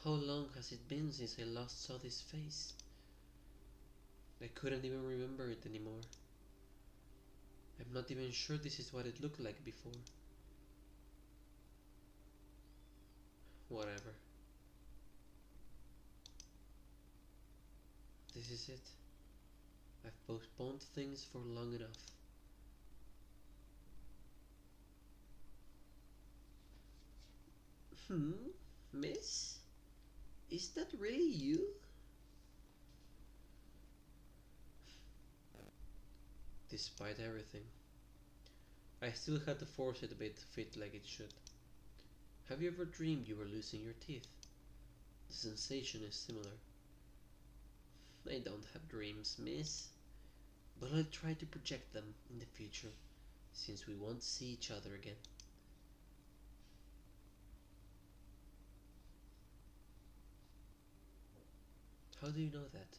A: How long has it been since I last saw this face? I couldn't even remember it anymore. I'm not even sure this is what it looked like before. Whatever. This is it. I've postponed things for long enough. Miss? Is that really you? Despite everything, I still had to force it a bit to fit like it should. Have you ever dreamed you were losing your teeth? The sensation is similar. I don't have dreams, miss, but I'll try to project them in the future, since we won't see each other again. How do you know that?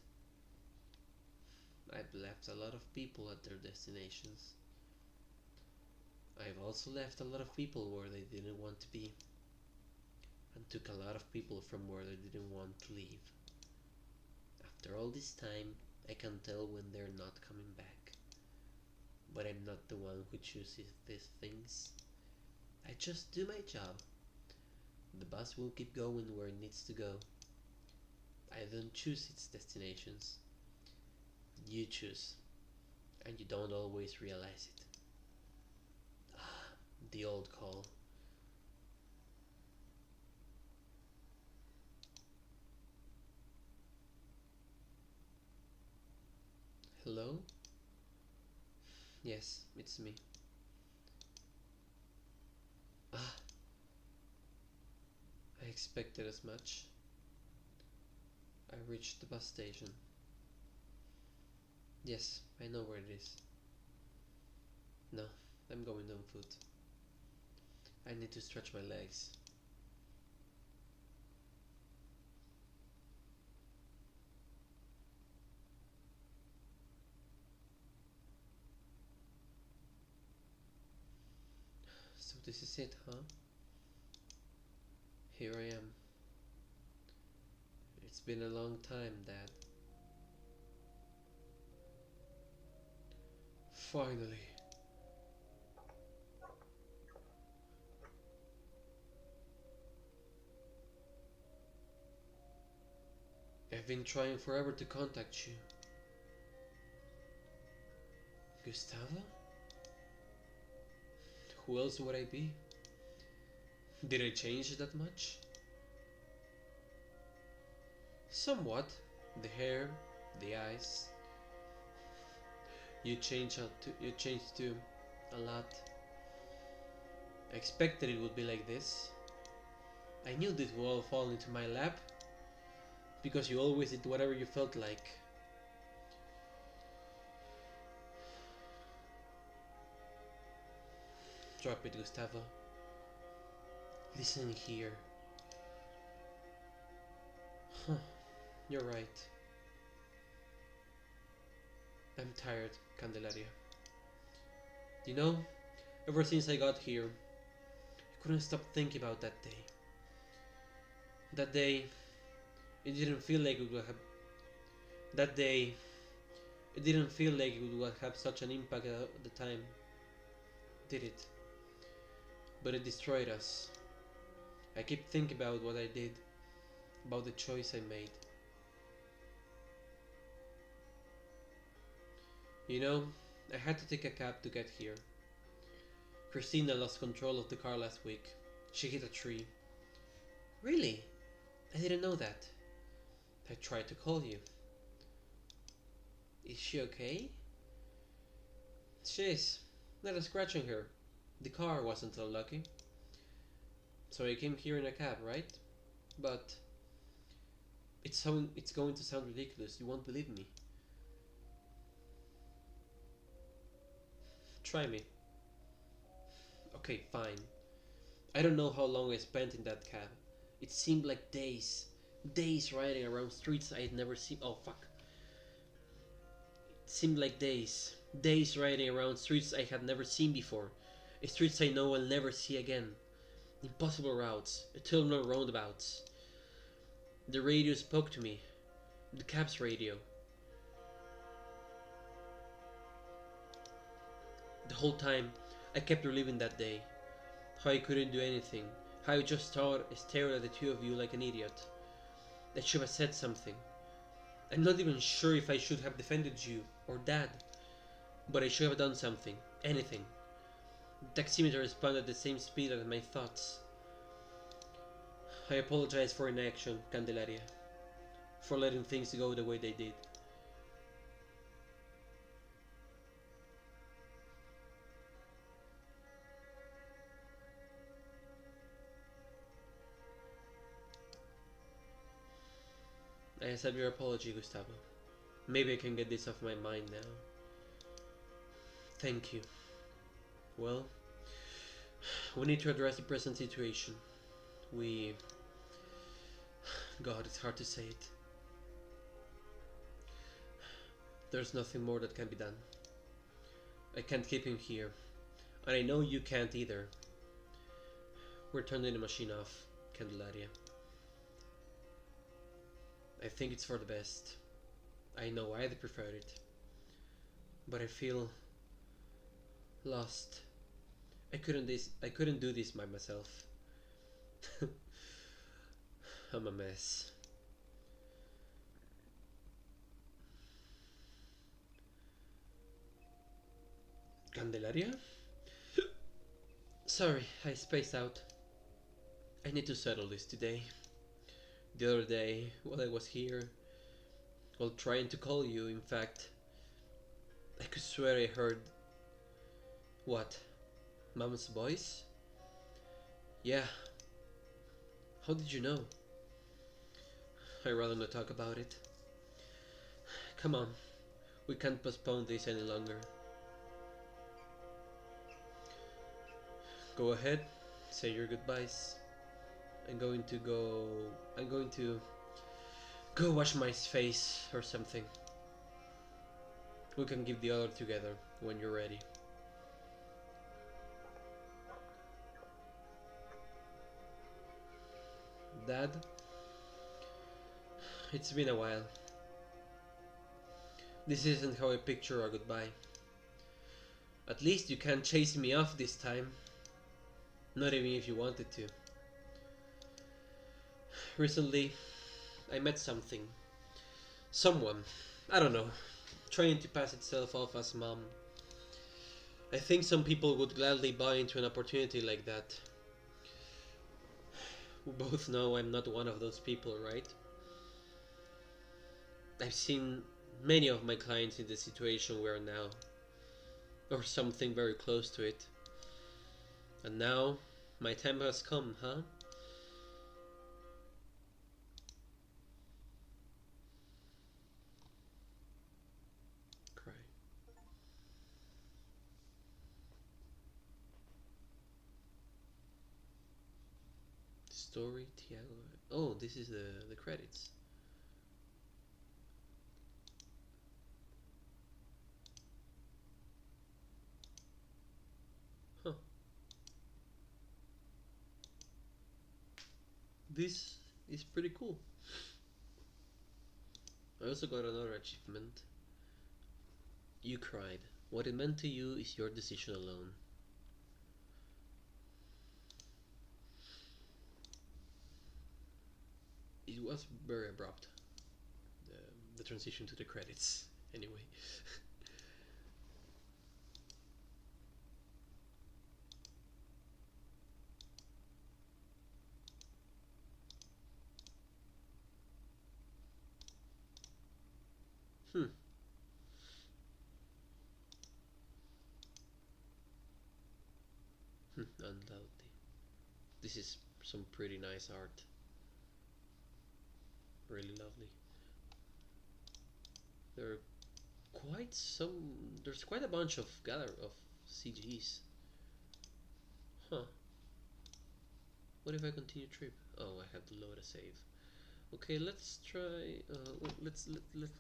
A: I've left a lot of people at their destinations. I've also left a lot of people where they didn't want to be, and took a lot of people from where they didn't want to leave. After all this time, I can tell when they're not coming back. But I'm not the one who chooses these things. I just do my job. The bus will keep going where it needs to go. I don't choose its destinations. You choose, and you don't always realize it. Ah, the old call. Hello? Yes, it's me. Ah, I expected as much. I reached the bus station. Yes, I know where it is. No, I'm going on foot. I need to stretch my legs. So this is it, huh? Here I am. It's been a long time, Dad. Finally. I've been trying forever to contact you. Gustavo? Who else would I be? Did I change that much? Somewhat. The hair, the eyes. You changed too. A lot. I expected it would be like this. I knew this would all fall into my lap. Because you always did whatever you felt like. Drop it, Gustavo. Listen here. Huh, you're right. I'm tired, Candelaria. You know, ever since I got here, I couldn't stop thinking about that day. That day, it didn't feel like it would have. That day, it didn't feel like it would have such an impact at the time, did it? But it destroyed us. I keep thinking about what I did, about the choice I made. You know, I had to take a cab to get here. Christina lost control of the car last week. She hit a tree. Really? I didn't know that. I tried to call you. Is she okay? She is. Not a scratch on her. The car wasn't so lucky. So I came here in a cab, right? But it's going to sound ridiculous. You won't believe me. Try me. Okay, fine. I don't know how long I spent in that cab. It seemed like days. Days riding around streets I had never seen. Oh, fuck. It seemed like days. Days riding around streets I had never seen before. Streets I know I'll never see again. Impossible routes. Eternal roundabouts. The radio spoke to me. The cab's radio. The whole time, I kept reliving that day. How I couldn't do anything. How I just stared at the two of you like an idiot. I should have said something. I'm not even sure if I should have defended you or Dad. But I should have done something. Anything. The taximeter responded at the same speed as my thoughts. I apologize for inaction, Candelaria. For letting things go the way they did. I accept your apology, Gustavo. Maybe I can get this off my mind now. Thank you. Well, we need to address the present situation. God, it's hard to say it. There's nothing more that can be done. I can't keep him here. And I know you can't either. We're turning the machine off, Candelaria. I think it's for the best. I know I'd prefer it. But I feel lost. I couldn't do this by myself. I'm a mess. Candelaria? Sorry, I spaced out. I need to settle this today. The other day, while I was here, while trying to call you, in fact, I could swear I heard... What? Mom's voice? Yeah. How did you know? I'd rather not talk about it. Come on. We can't postpone this any longer. Go ahead. Say your goodbyes. I'm going to go wash my face or something. We can give the other together when you're ready. Dad, it's been a while. This isn't how I picture our goodbye. At least you can't chase me off this time. Not even if you wanted to. Recently, I met someone, I don't know, trying to pass itself off as mom. I think some people would gladly buy into an opportunity like that. We both know I'm not one of those people, right? I've seen many of my clients in the situation we're now, or something very close to it. And now, my time has come, huh? Cry. Story, Tiago. Oh, this is the credits. Huh. This is pretty cool. I also got another achievement. You cried. What it meant to you is your decision alone. It was very abrupt, the transition to the credits, anyway. Hmm. Undoubtedly. This is some pretty nice art. Really lovely. There are quite some. There's quite a bunch of CGs. Huh. What if I continue trip? Oh, I have to load a save. Okay, let's try. Let's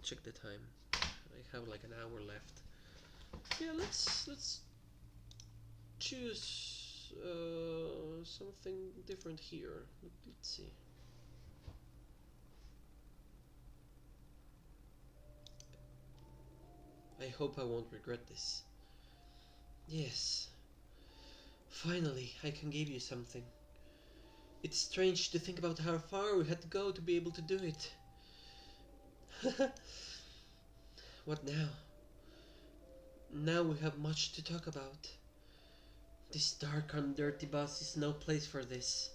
A: check the time. I have like an hour left. Yeah, let's choose something different here. Let's see. I hope I won't regret this. Yes, finally, I can give you something. It's strange to think about how far we had to go to be able to do it. What now? Now we have much to talk about. This dark and dirty bus is no place for this.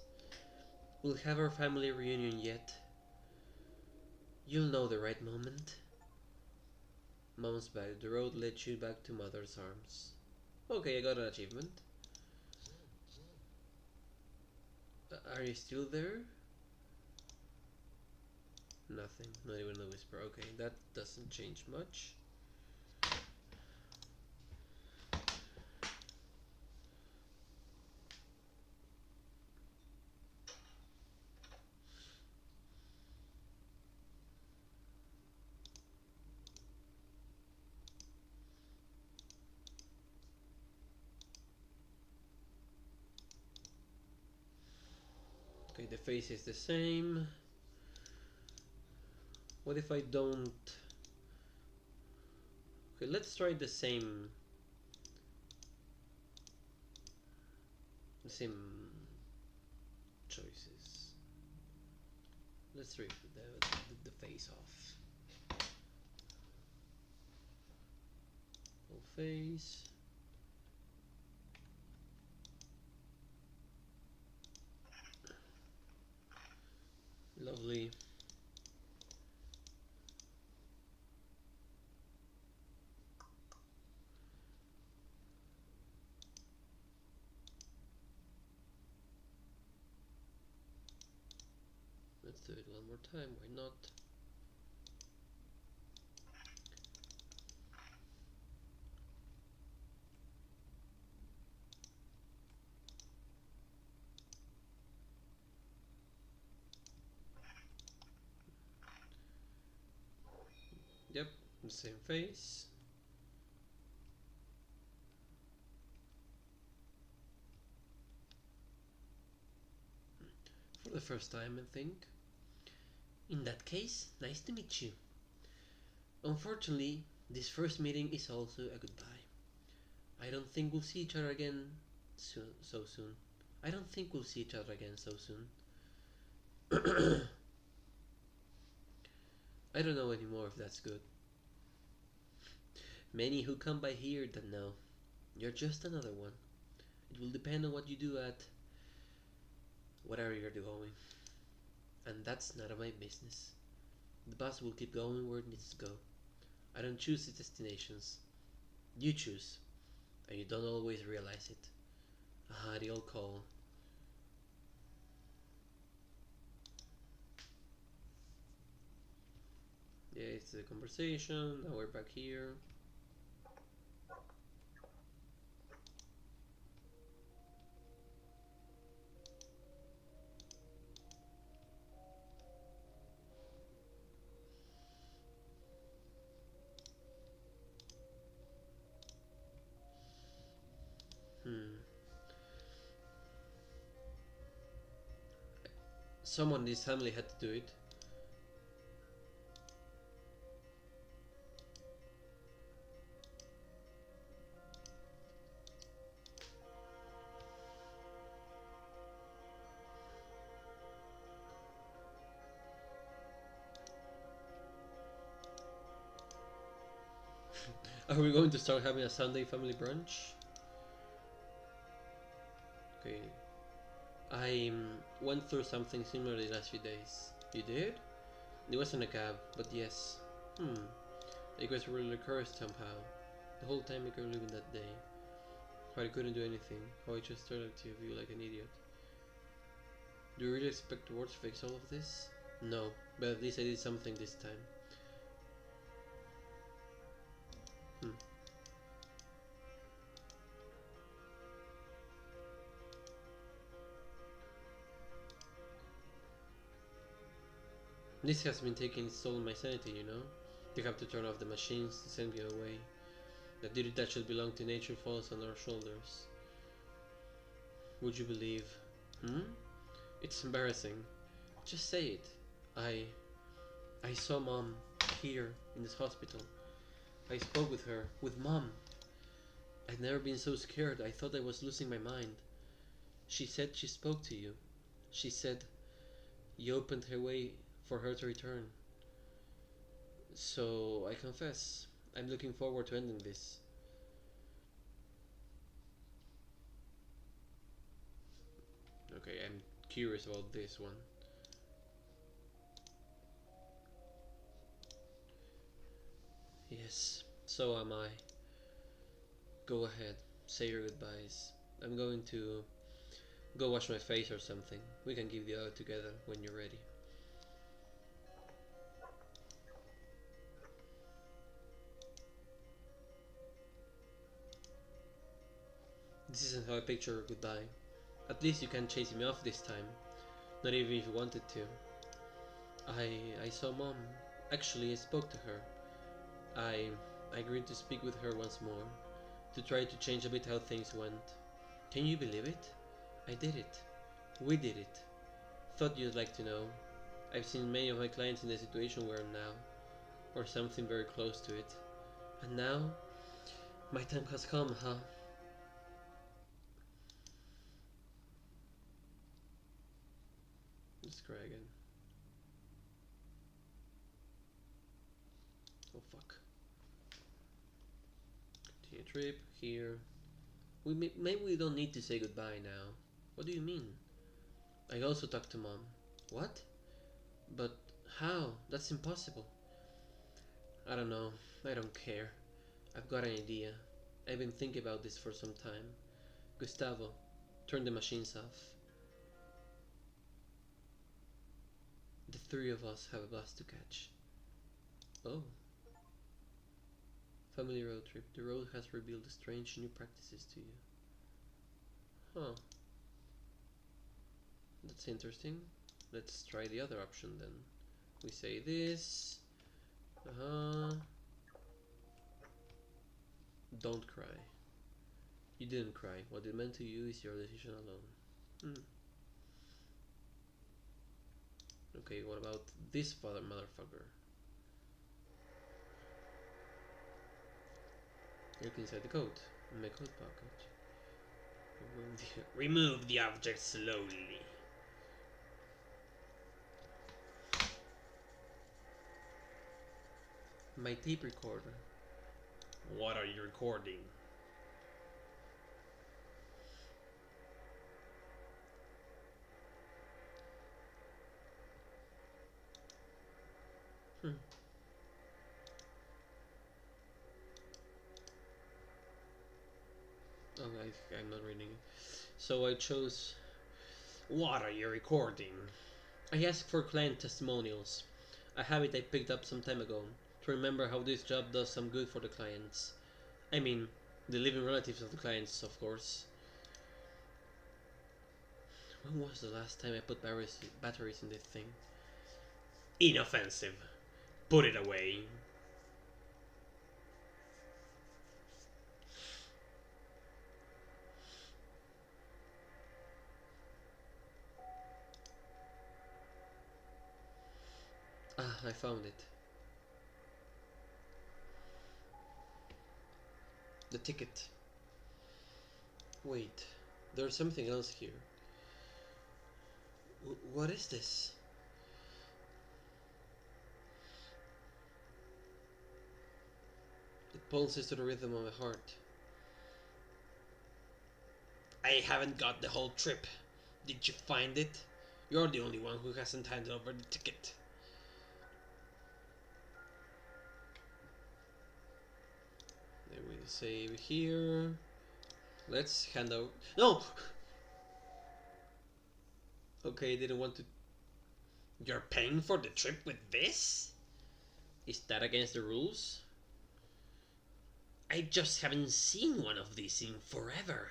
A: We'll have our family reunion yet. You'll know the right moment. Mom's back. The road led you back to mother's arms. Okay, I got an achievement. Are you still there? Nothing. Not even a whisper. Okay, that doesn't change much. Okay, the face is the same. What if I don't... Okay, let's try the same choices. Let's rip the face off. Whole face. Lovely. Let's do it one more time, why not? Yep, the same face. For the first time, I think. In that case, nice to meet you. Unfortunately, this first meeting is also a goodbye. I don't think we'll see each other again so soon. I don't think we'll see each other again so soon. I don't know anymore if that's good. Many who come by here don't know. You're just another one. It will depend on what you do at whatever you're doing. And that's none of my business. The bus will keep going where it needs to go. I don't choose its destinations. You choose, and you don't always realize it. Aha, the old call. Yeah, it's a conversation. Now we're back here. Hmm. Someone in this family had to do it. Are we going to start having a Sunday family brunch? Okay. I went through something similar the last few days. You did? It wasn't a cab, but yes. I was really cursed somehow. The whole time I could live in that day. How I couldn't do anything. How I just started to feel like an idiot. Do you really expect the world to fix all of this? No, but at least I did something this time. Hmm. This has been taking its toll on my sanity, you know? You have to turn off the machines to send me away. The duty that should belong to nature falls on our shoulders. Would you believe? It's embarrassing. Just say it. I I saw Mom here in this hospital. I spoke with her, with Mom. I'd never been so scared. I thought I was losing my mind. She said she spoke to you. She said you opened her way for her to return. So I confess, I'm looking forward to ending this. Okay, I'm curious about this one. Yes, so am I. Go ahead, say your goodbyes. I'm going to go wash my face or something. We can give the other together when you're ready. This isn't how I picture a goodbye. At least you can't chase me off this time. Not even if you wanted to. I saw Mom. Actually, I spoke to her. I I agreed to speak with her once more, to try to change a bit how things went. Can you believe it? I did it. We did it. Thought you'd like to know. I've seen many of my clients in the situation we're in now, or something very close to it. And now, my time has come, huh? Let's cry again. Oh fuck. Continue trip, here. Maybe we don't need to say goodbye now. What do you mean? I also talked to Mom. What? But how? That's impossible. I don't know. I don't care. I've got an idea. I've been thinking about this for some time. Gustavo, turn the machines off. The three of us have a bus to catch. Oh. Family road trip. The road has revealed strange new practices to you. Huh. That's interesting. Let's try the other option then. We say this. Don't cry. You didn't cry. What it meant to you is your decision alone. Okay, what about this father motherfucker? Look inside the coat. In my coat pocket. Remove the object slowly. My tape recorder. What are you recording? I'm not reading it. So I chose, what are you recording? I asked for client testimonials, a habit I picked up some time ago, to remember how this job does some good for the clients. I mean, the living relatives of the clients, of course. When was the last time I put batteries in this thing? Inoffensive. Put it away. Ah, I found it. The ticket. Wait, there's something else here. What is this? It pulses to the rhythm of my heart. I haven't got the whole trip. Did you find it? You're the only one who hasn't handed over the ticket. Then we save here. Let's hand out. No! Okay, didn't want to. You're paying for the trip with this? Is that against the rules? I just haven't seen one of these in forever.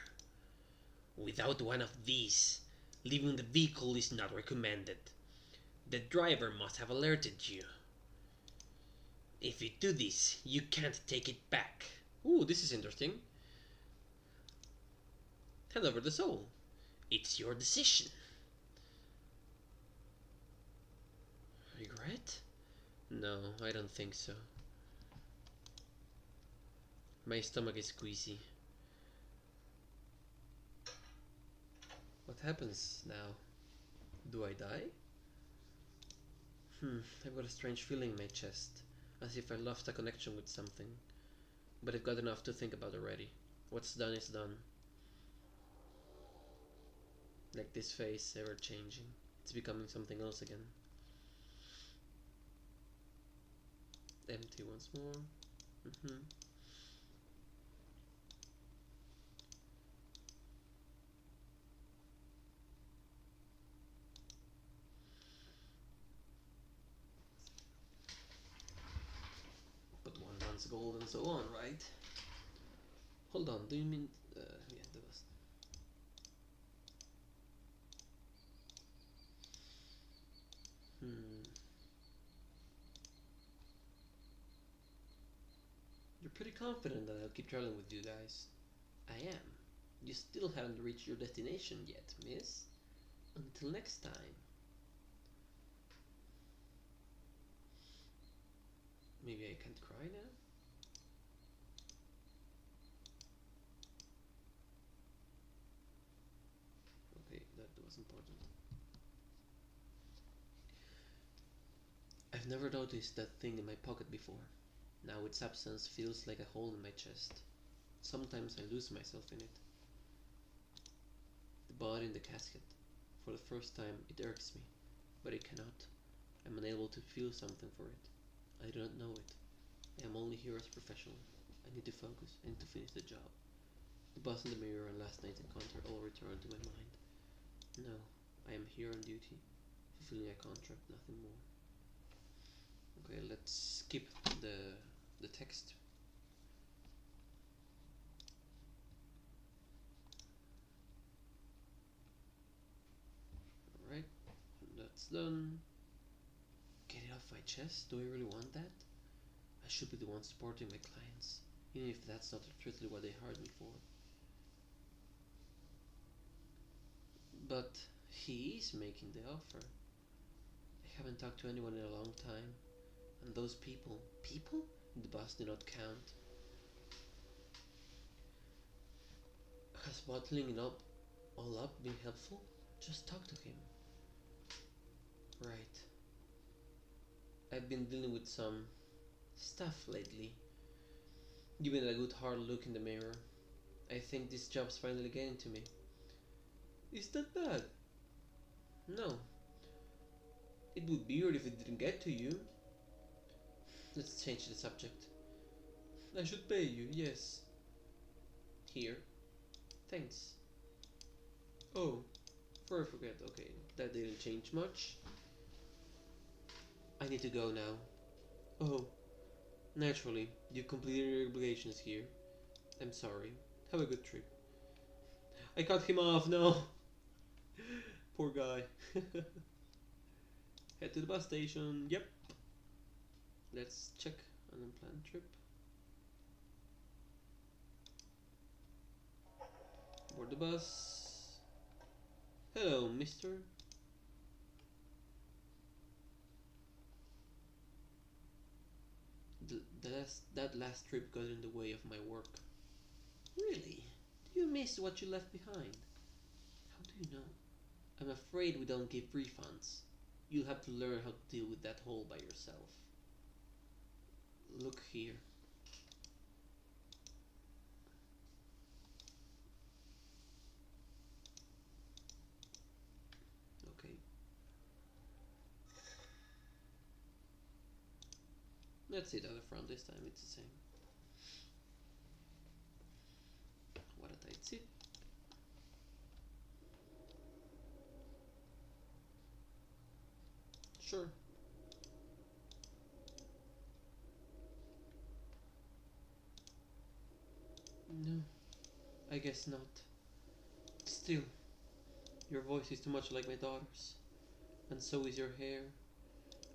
A: Without one of these, leaving the vehicle is not recommended. The driver must have alerted you. If you do this, you can't take it back. Ooh, this is interesting. Hand over the soul. It's your decision. Regret? No, I don't think so. My stomach is squeezy. What happens now? Do I die? I've got a strange feeling in my chest, as if I lost a connection with something. But I've got enough to think about already. What's done is done. Like this face, ever changing. It's becoming something else again. Empty once more. But one wants gold and so on, right? Hold on, do you mean... yeah, that was... You're pretty confident that I'll keep traveling with you guys. I am. You still haven't reached your destination yet, miss. Until next time. Maybe I can't cry now? Okay, that was important. I've never noticed that thing in my pocket before. Now its absence feels like a hole in my chest. Sometimes I lose myself in it. The body in the casket. For the first time it irks me, but I cannot. I'm unable to feel something for it. I do not know it. I am only here as a professional. I need to focus. I need to finish the job. The bus in the mirror and last night's encounter all return to my mind. No, I am here on duty, fulfilling a contract, nothing more. Okay, let's skip the text. Alright, that's done. Get it off my chest? Do I really want that? I should be the one supporting my clients, even if that's not truthfully what they hired me for. But he is making the offer. I haven't talked to anyone in a long time, and those people in the bus do not count. Has bottling it up all up been helpful? Just talk to him. Right. I've been dealing with some stuff lately. Giving it a good hard look in the mirror. I think this job's finally getting to me. Is that bad? No. It would be weird if it didn't get to you. Let's change the subject. I should pay you, yes. Here. Thanks. Oh, before I forget, okay, that didn't change much. I need to go now. Oh, naturally, you've completed your obligations here. I'm sorry. Have a good trip. I cut him off, no! Poor guy. Head to the bus station. Yep. Let's check an unplanned trip. Board the bus. Hello, mister. That last trip got in the way of my work. Really? Do you miss what you left behind? How do you know? I'm afraid we don't give refunds. You'll have to learn how to deal with that hole by yourself. Look here. Okay. Let's see the other front this time, it's the same. What a tight seat. Sure. No, I guess not. Still, your voice is too much like my daughter's. And so is your hair.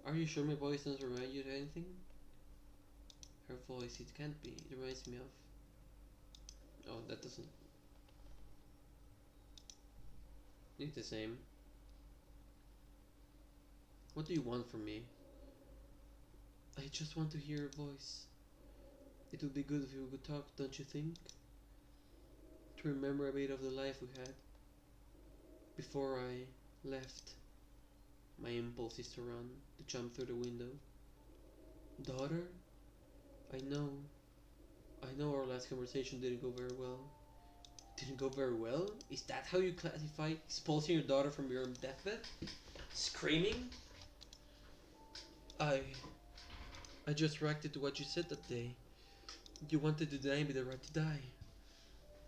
A: Are you sure my voice doesn't remind you of anything? Her voice, it can't be. It reminds me of... Oh, that doesn't... It's the same. What do you want from me? I just want to hear your voice. It would be good if we could talk, don't you think? To remember a bit of the life we had. Before I left, my impulse is to run, to jump through the window. Daughter? I know our last conversation didn't go very well. Didn't go very well? Is that how you classify expulsing your daughter from your deathbed? Screaming? I just reacted to what you said that day. You wanted to deny me the right to die.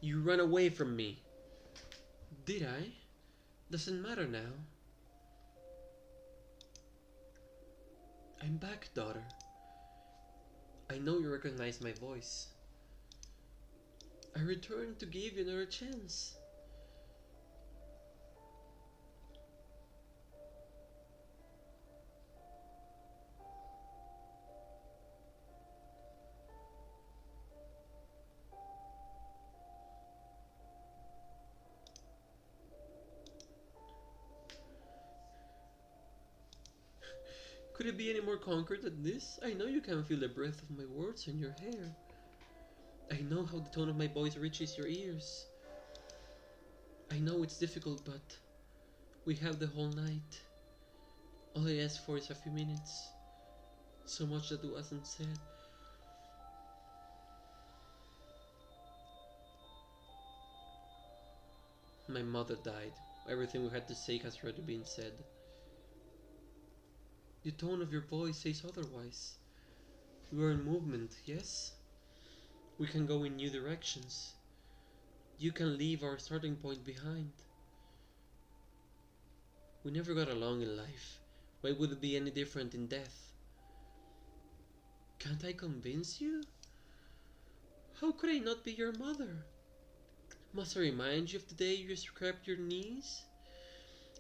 A: You ran away from me. Did I? Doesn't matter now. I'm back, daughter. I know you recognize my voice. I returned to give you another chance. Could it be any more concrete than this? I know you can feel the breath of my words on your hair. I know how the tone of my voice reaches your ears. I know it's difficult, but we have the whole night. All I ask for is a few minutes. So much that wasn't said. My mother died. Everything we had to say has already been said. The tone of your voice says otherwise. We are in movement, yes? We can go in new directions. You can leave our starting point behind. We never got along in life. Why would it be any different in death? Can't I convince you? How could I not be your mother? Must I remind you of the day you scraped your knees?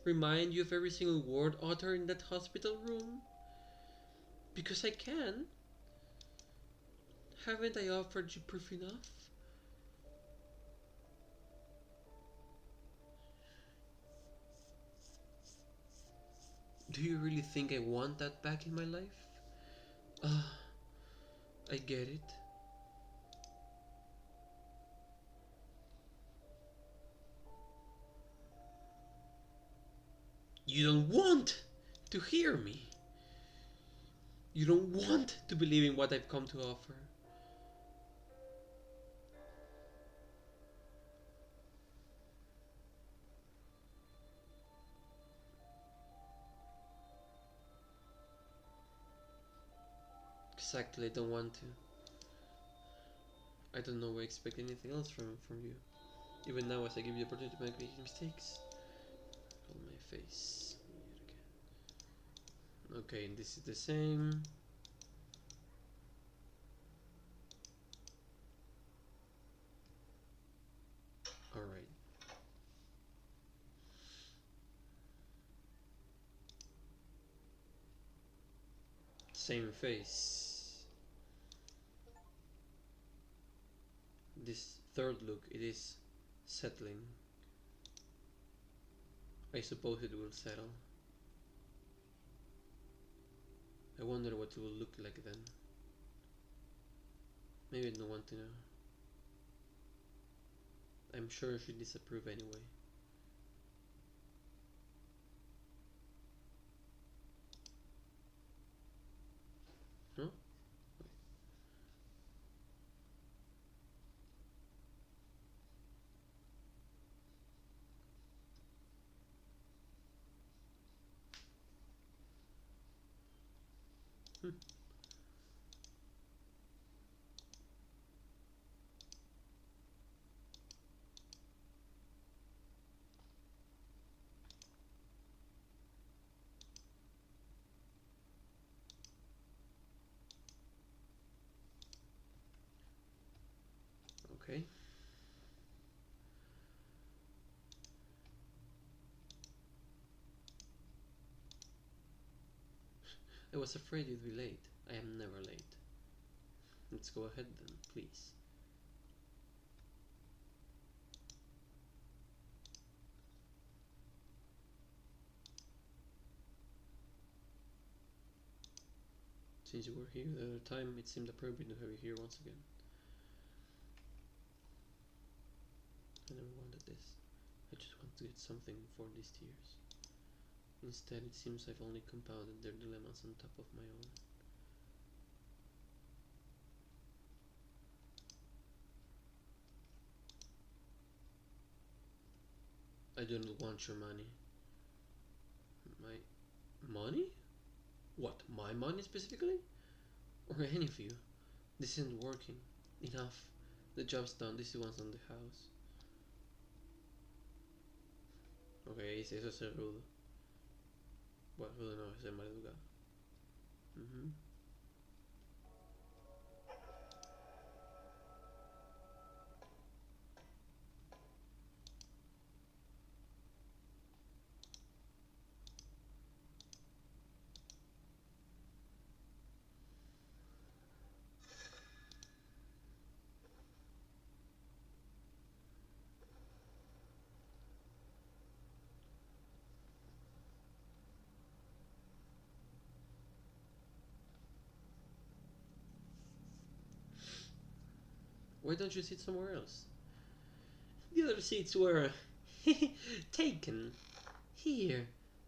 A: Remind you of every single word uttered in that hospital room? Because I can. Haven't I offered you proof enough? Do you really think I want that back in my life? Ah, I get it. You don't want to hear me. You don't want to believe in what I've come to offer. Exactly, I don't want to. I don't know I expect anything else from you. Even now, as I give you the opportunity to make mistakes. On my face. Okay, and this is the same. Alright. Same face. This third look, it is settling. I suppose it will settle. I wonder what it will look like then. Maybe I don't want to know. I'm sure she'd disapprove anyway. Huh? Hmm. Okay. I was afraid you'd be late. I am never late. Let's go ahead then, please. Since you were here the other time, it seemed appropriate to have you here once again. I never wanted this. I just want to get something for these tears. Instead, it seems I've only compounded their dilemmas on top of my own. I do not want your money. My money? What, my money specifically? Or any of you? This isn't working. Enough. The job's done. This is one's on the house. Ok, eso es ser rudo. Bueno, rudo no, es ser maleducado. Why don't you sit somewhere else? The other seats were taken. Here,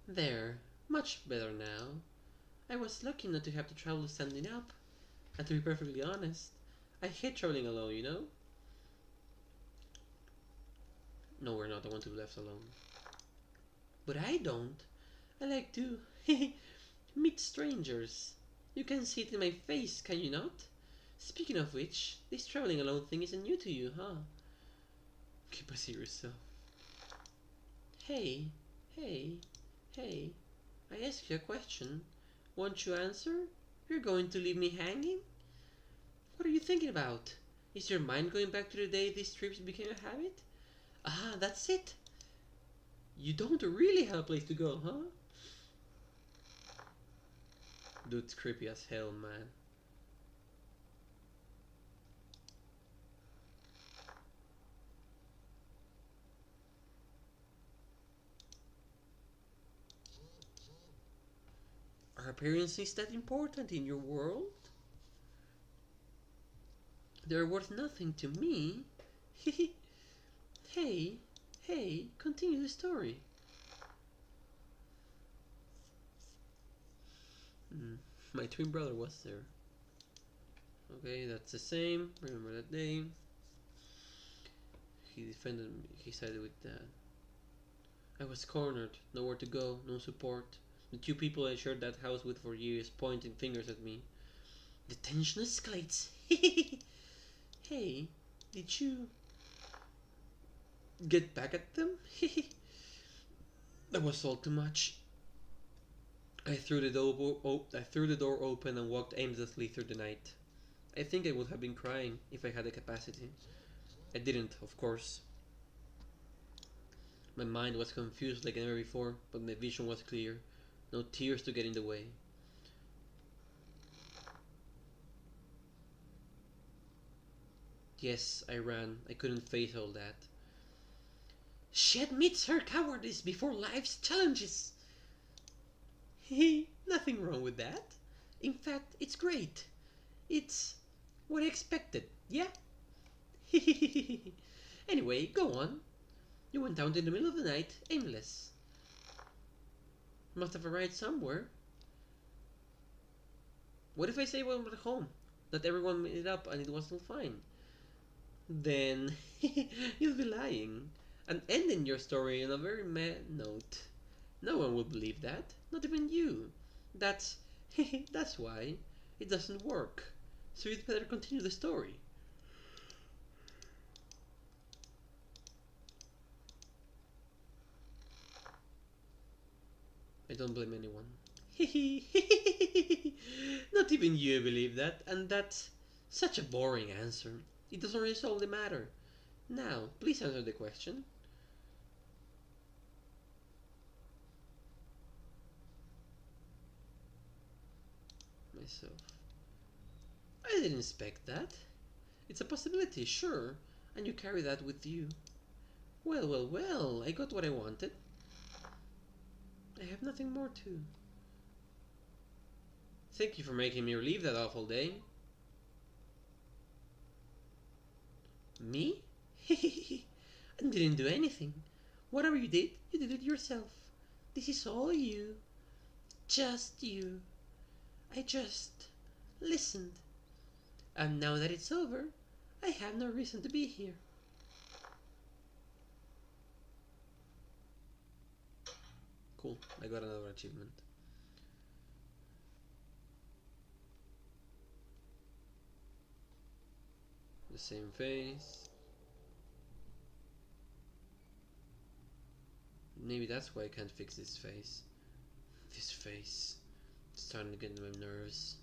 A: there, much better now. I was lucky not to have to travel standing up. And to be perfectly honest, I hate traveling alone, you know? No, we're not. I want to be left alone. But I don't. I like to meet strangers. You can see it in my face, can you not? Speaking of which, this traveling alone thing isn't new to you, huh? Keep a serious self. Hey, hey, hey. I asked you a question. Won't you answer? You're going to leave me hanging? What are you thinking about? Is your mind going back to the day these trips became a habit? Ah, that's it. You don't really have a place to go, huh? Dude's creepy as hell, man. Are appearances that important in your world? They're worth nothing to me. Hey, hey, continue the story. My twin brother was there. Okay, that's the same. Remember that day. He defended me. He sided with Dad. I was cornered. Nowhere to go. No support. The two people I shared that house with for years pointing fingers at me. The tension escalates. Hey, did you... get back at them? That was all too much. I threw the door open and walked aimlessly through the night. I think I would have been crying if I had the capacity. I didn't, of course. My mind was confused like never before, but my vision was clear. No tears to get in the way. Yes, I ran. I couldn't face all that. She admits her cowardice before life's challenges. Hehe, nothing wrong with that. In fact, it's great. It's what I expected, yeah? Anyway, go on. You went out in the middle of the night, aimless. Must have arrived somewhere. What if I say when we're at home? That everyone made it up and it was all fine? Then you'll be lying and ending your story on a very mad note. No one will believe that, not even you. That's that's why it doesn't work. So you'd better continue the story. I don't blame anyone. Not even you believe that, and that's such a boring answer. It doesn't resolve the matter. Now, please answer the question. Myself. I didn't expect that. It's a possibility, sure, and you carry that with you. Well, well, well, I got what I wanted. I have nothing more to. Thank you for making me relive that awful day. Me? I didn't do anything. Whatever you did it yourself. This is all you. Just you. I just listened. And now that it's over, I have no reason to be here. Cool, I got another achievement. The same face. Maybe that's why I can't fix this face. This face. It's starting to get into my nerves.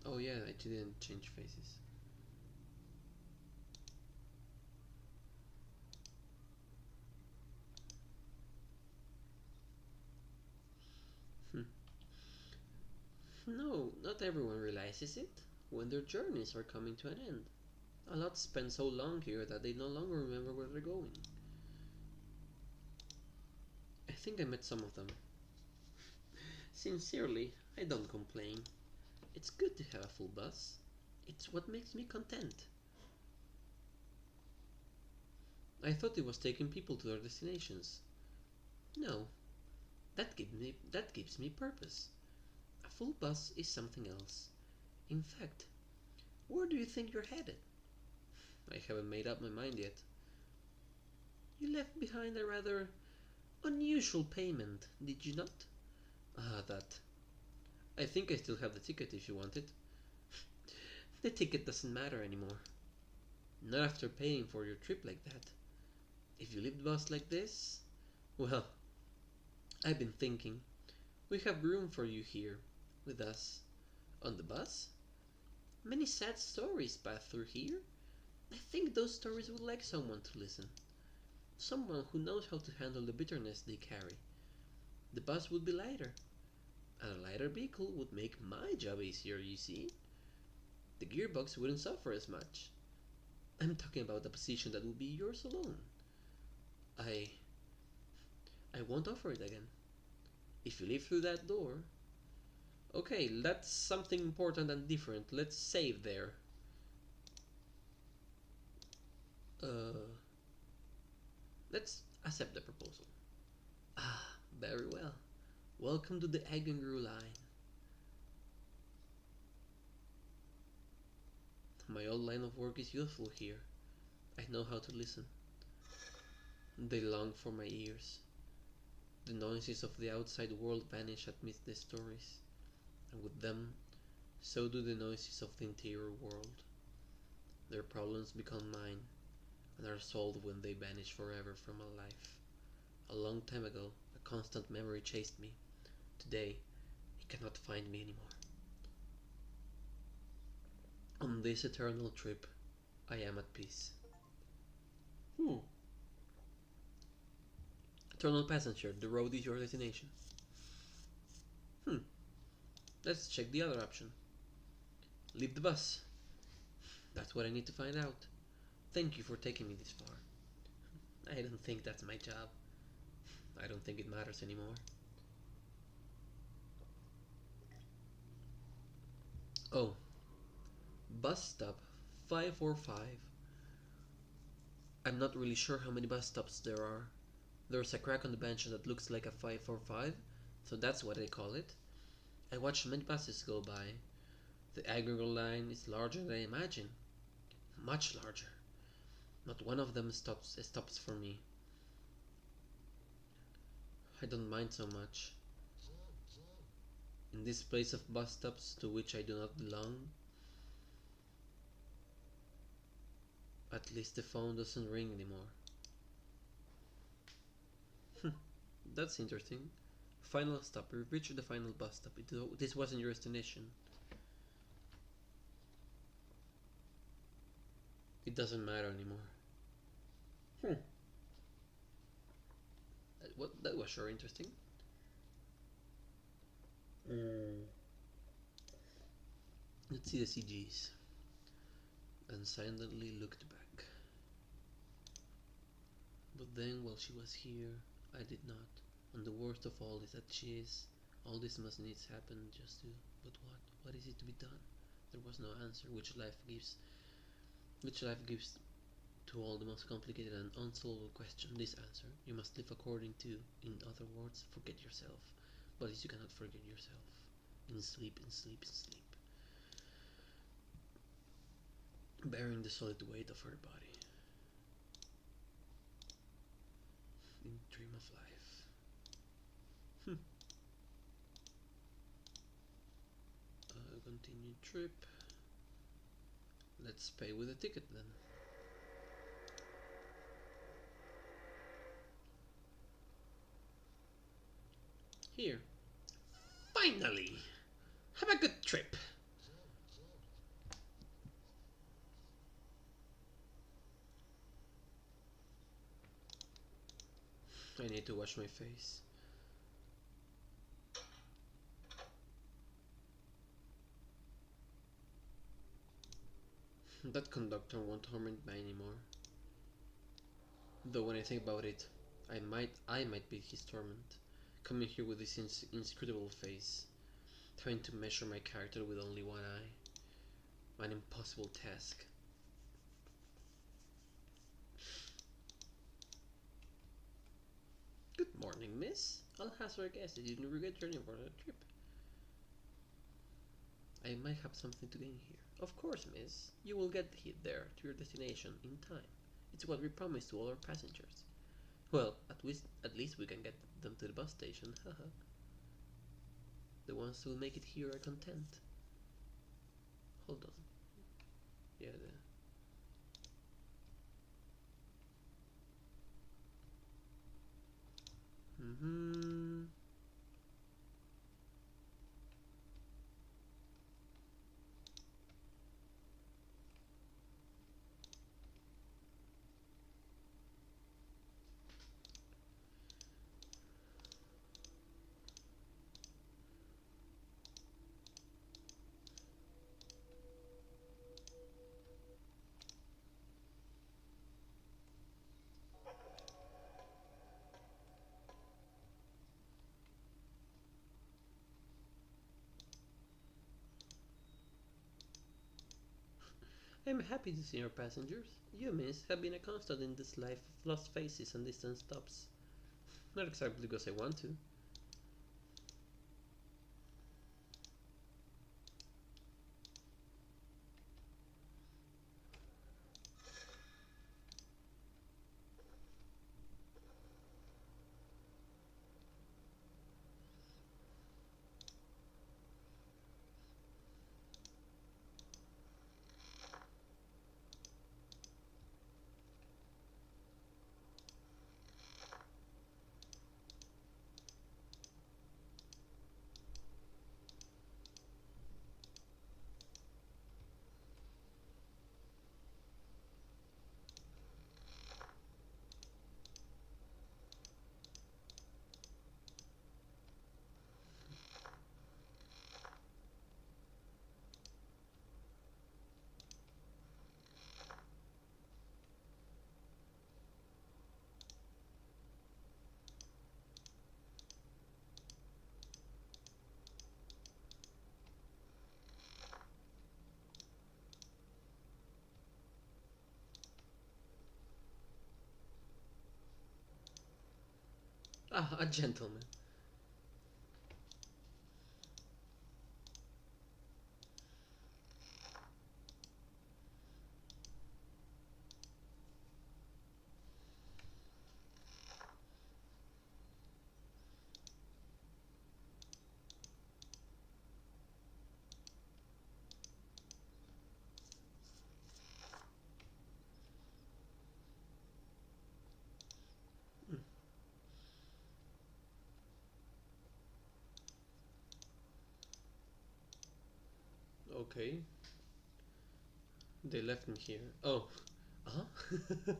A: Oh yeah, I didn't change faces. No, not everyone realizes it when their journeys are coming to an end. A lot spend so long here that they no longer remember where they're going. I think I met some of them. Sincerely, I don't complain. It's good to have a full bus. It's what makes me content. I thought it was taking people to their destinations. No, that gives me purpose. A full bus is something else. In fact, where do you think you're headed? I haven't made up my mind yet. You left behind a rather unusual payment, did you not? Ah, that. I think I still have the ticket if you want it. The ticket doesn't matter anymore. Not after paying for your trip like that. If you leave the bus like this, well, I've been thinking. We have room for you here, with us. On the bus? Many sad stories pass through here. I think those stories would like someone to listen. Someone who knows how to handle the bitterness they carry. The bus would be lighter. And a lighter vehicle would make my job easier, you see. The gearbox wouldn't suffer as much. I'm talking about a position that would be yours alone. I I won't offer it again. If you leave through that door. Okay, that's something important and different. Let's save there. Uh, let's accept the proposal. Ah, very well. Welcome to the Egg and Grew line. My old line of work is useful here. I know how to listen. They long for my ears. The noises of the outside world vanish amidst the stories, and with them, so do the noises of the interior world. Their problems become mine, and are solved when they vanish forever from my life. A long time ago, a constant memory chased me. Today, it cannot find me anymore. On this eternal trip, I am at peace. Hmm. Eternal passenger, the road is your destination. Hmm. Let's check the other option. Leave the bus. That's what I need to find out. Thank you for taking me this far. I don't think that's my job. I don't think it matters anymore. Oh, bus stop 545. I'm not really sure how many bus stops there are. There's a crack on the bench that looks like a 545, so that's what I call it. I watch many buses go by. The aggregate line is larger than I imagined. Much larger. Not one of them stops for me. I don't mind so much. In this place of bus stops to which I do not belong, at least the phone doesn't ring anymore. That's interesting. Final stop. We've reached the final bus stop. This wasn't your destination. It doesn't matter anymore. That was sure interesting. Let's see the CGs. And silently looked back. But then while she was here, I did not. And the worst of all is that she is. All this must needs happen just to. But what? What is it to be done? There was no answer. Which life gives to all the most complicated and unsolvable question this answer. You must live according to, in other words, forget yourself. But you cannot forget yourself. In sleep, in sleep, in sleep. Bearing the solid weight of her body. In dream of life. Continued trip. Let's pay with a ticket then. Here. Finally! Have a good trip! I need to wash my face. That conductor won't torment me anymore. Though when I think about it, I might be his torment. Coming here with this inscrutable face. Trying to measure my character with only one eye. An impossible task. Good morning, miss. I'll hazard a guess that you didn't regret journeying for the trip. I might have something to gain here. Of course, miss. You will get there to your destination in time. It's what we promise to all our passengers. Well, at least we can get them to the bus station, haha. The ones who will make it here are content. Hold on. Yeah, I'm happy to see your passengers. You, miss, have been a constant in this life of lost faces and distant stops. Not exactly because I want to. Ah, a gentleman. Okay. They left me here. Oh. Uh-huh.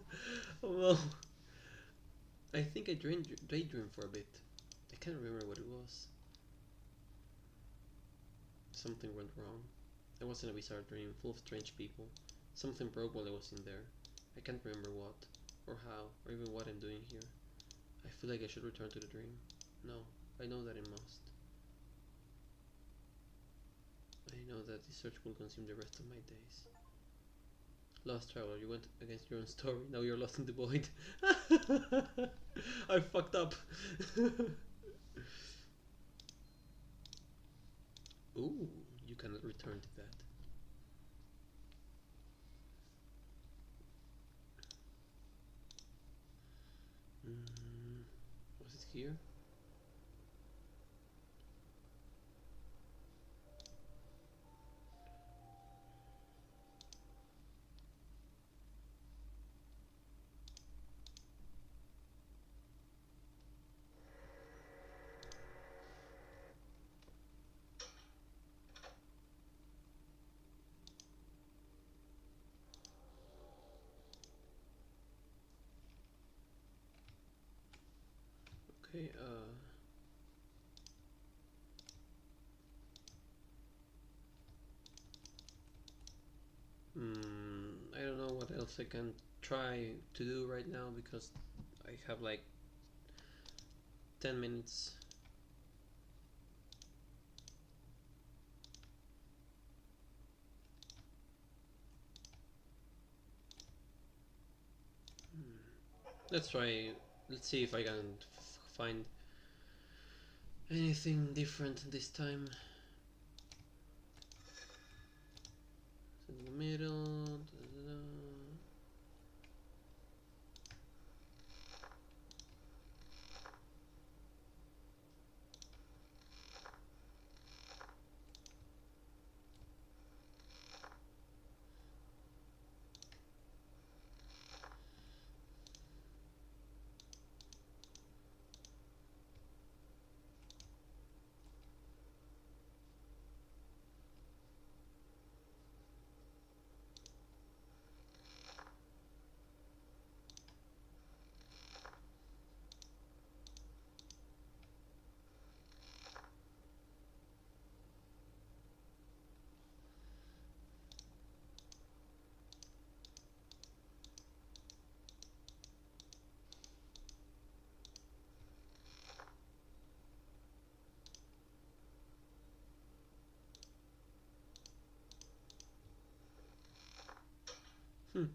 A: Well, I think I daydreamed for a bit. I can't remember what it was. Something went wrong. I was in a bizarre dream, full of strange people. Something broke while I was in there. I can't remember what, or how, or even what I'm doing here. I feel like I should return to the dream. No, I know that I must. I know that this search will consume the rest of my days. Lost traveler, you went against your own story. Now you're lost in the void. I fucked up. Ooh, you cannot return to that. Mm, was it here? Okay, I don't know what else I can try to do right now because I have like 10 minutes. Let's try. Let's see if I can find anything different this time. In the middle. Da, da, da. Hmm.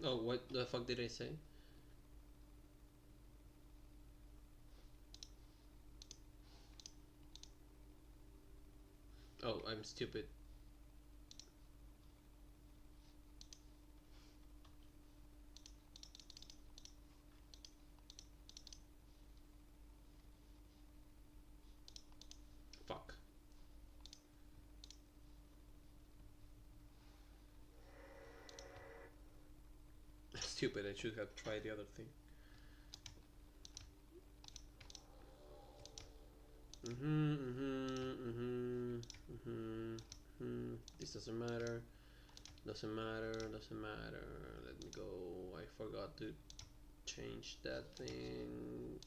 A: Oh, what the fuck did I say? Oh, I'm stupid. Fuck. Stupid, I should have tried the other thing. This doesn't matter. Doesn't matter. Doesn't matter. Let me go. I forgot to change that thing.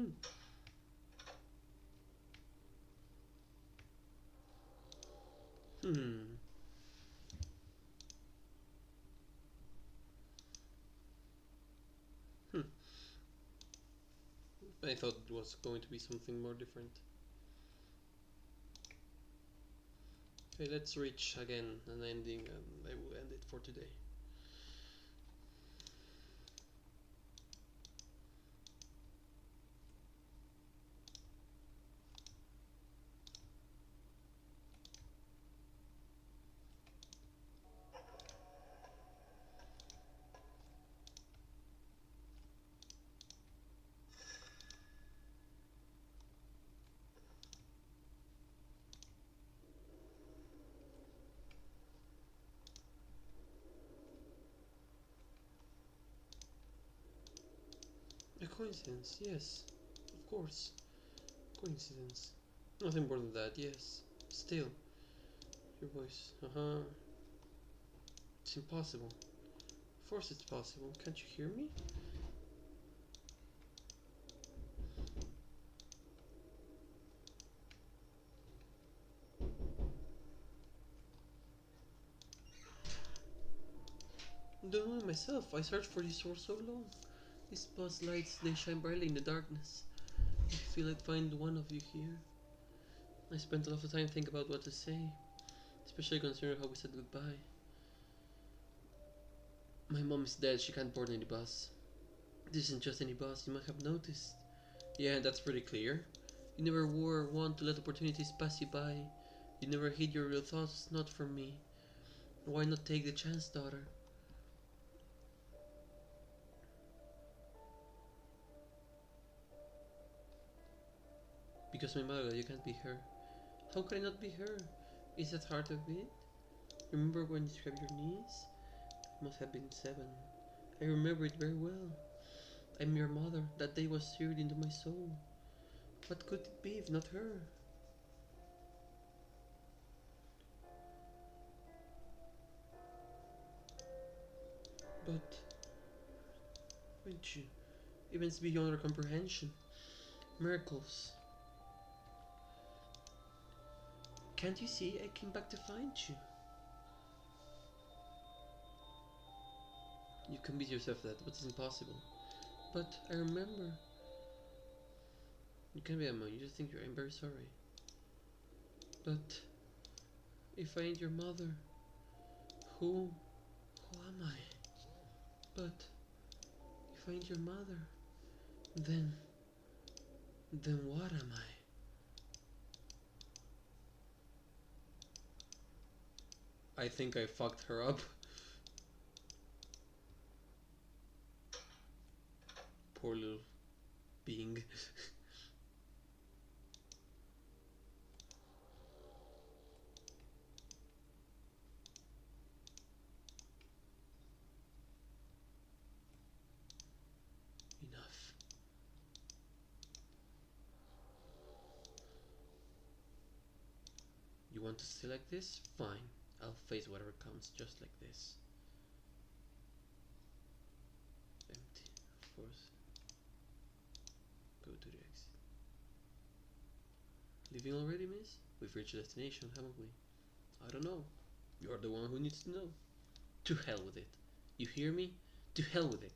A: Hmm. Hmm. Hmm. I thought it was going to be something more different. Okay, let's reach again an ending and I will end it for today. A coincidence, yes. Of course. Coincidence. Nothing more than that, yes. Still, your voice. Uh-huh. It's impossible. Of course it's possible. Can't you hear me? I don't know myself. I searched for this for so long. These bus lights, they shine brightly in the darkness. I feel I'd find one of you here. I spent a lot of time thinking about what to say, especially considering how we said goodbye. My mom is dead, she can't board any bus. This isn't just any bus, you might have noticed. Yeah, that's pretty clear. You never were one to let opportunities pass you by. You never hid your real thoughts, not from me. Why not take the chance, daughter? Because my mother, you can't be her. How could I not be her? Is that hard of it? Remember when you scraped your knees? It must have been 7. I remember it very well. I'm your mother. That day was seared into my soul. What could it be if not her? But, wait you, events beyond our comprehension. Miracles. Can't you see I came back to find you? You convince yourself that, but it's impossible. But I remember. You can't be a man, you just think I'm very sorry. But if I ain't your mother, who am I? But if I ain't your mother, then what am I? I think I fucked her up. Poor little being. Enough. You want to stay like this? Fine. I'll face whatever comes just like this. Empty. Of course. Go to the exit. Leaving already, miss? We've reached destination, haven't we? I don't know. You're the one who needs to know. To hell with it. You hear me? To hell with it.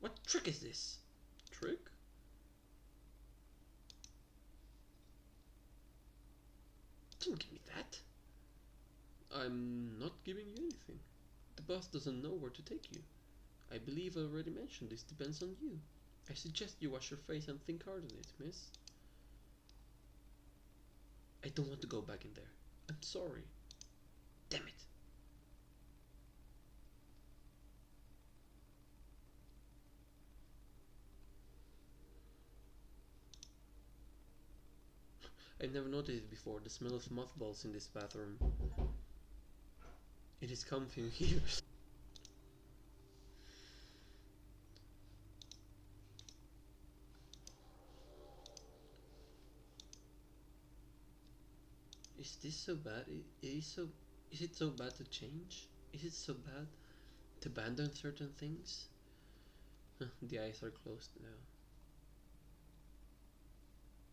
A: What trick is this? Trick? Don't give me that. I'm not giving you anything. The boss doesn't know where to take you. I believe I already mentioned this depends on you. I suggest you wash your face and think hard on it, miss. I don't want to go back in there. I'm sorry. Damn it. I've never noticed it before, the smell of mothballs in this bathroom. It is comfy here. Is this so bad? It is so Is it so bad to change? Is it so bad to abandon certain things? The eyes are closed now.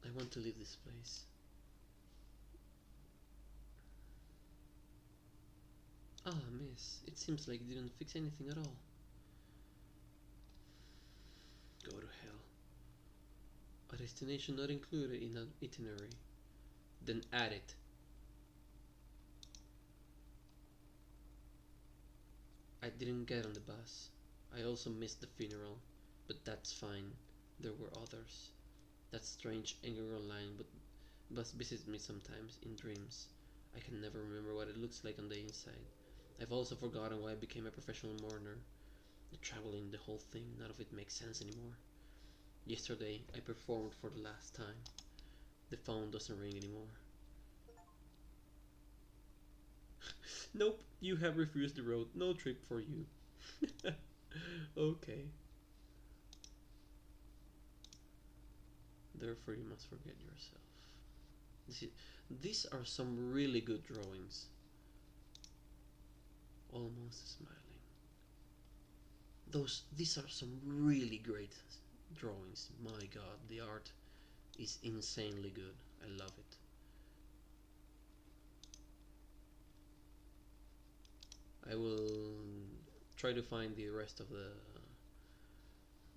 A: I want to leave this place. Ah, miss, it seems like you didn't fix anything at all. Go to hell. A destination not included in an itinerary. Then add it. I didn't get on the bus. I also missed the funeral, but that's fine. There were others. That strange anger online, but bus visits me sometimes in dreams. I can never remember what it looks like on the inside. I've also forgotten why I became a professional mourner. The traveling, the whole thing, none of it makes sense anymore. Yesterday, I performed for the last time. The phone doesn't ring anymore. Nope, you have refused the road. No trip for you. Okay. Therefore, you must forget yourself. These are some really good drawings. Almost smiling. These are some really great drawings. My god, the art is insanely good. I love it. I will try to find the rest of the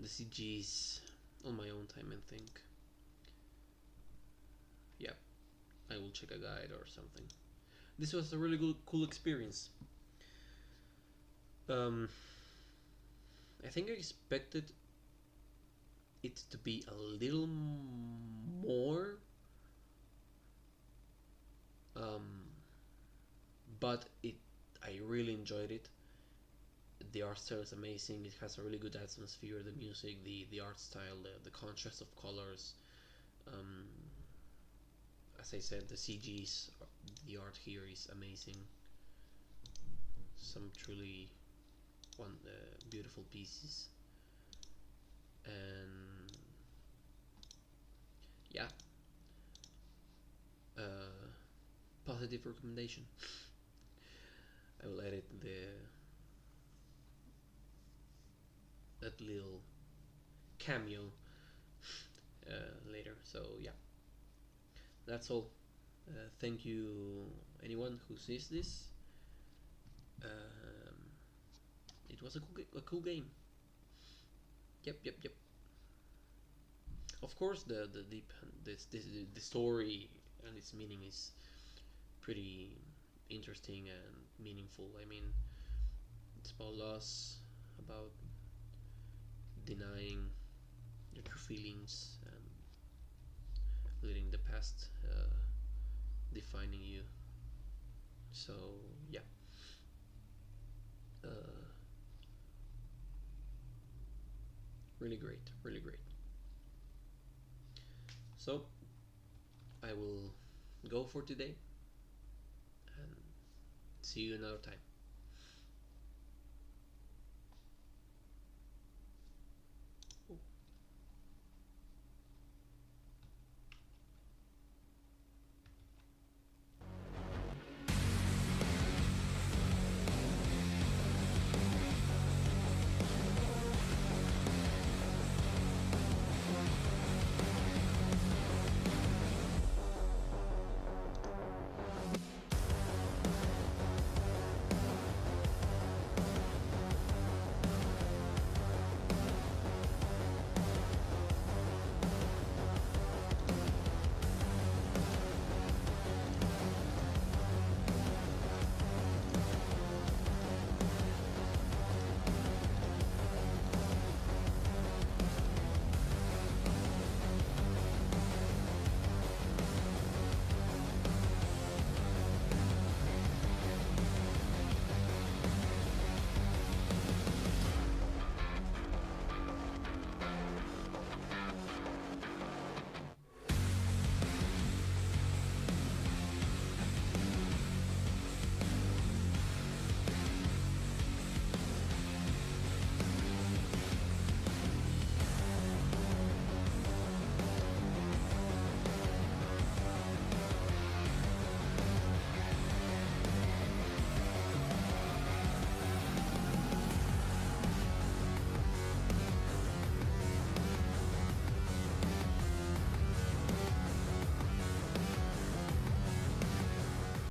A: CGs on my own time and think. Yeah, I will check a guide or something. This was a really good, cool experience. Um, I think I expected it to be a little more, um, but I really enjoyed it. The art style is amazing. It has a really good atmosphere. The music, the art style, the contrast of colors. Um, as I said, the CGs, the art here is amazing. Some truly beautiful pieces, and yeah, uh, positive recommendation. I will edit that little cameo later. So yeah, that's all. Thank you, anyone who sees this. Um, it was a cool game. Yep, yep, yep. Of course, the deep the story and its meaning is pretty interesting and meaningful. I mean, it's about loss, about denying your true feelings and letting the past defining you. So yeah, uh, really great, really great. So I will go for today and see you another time.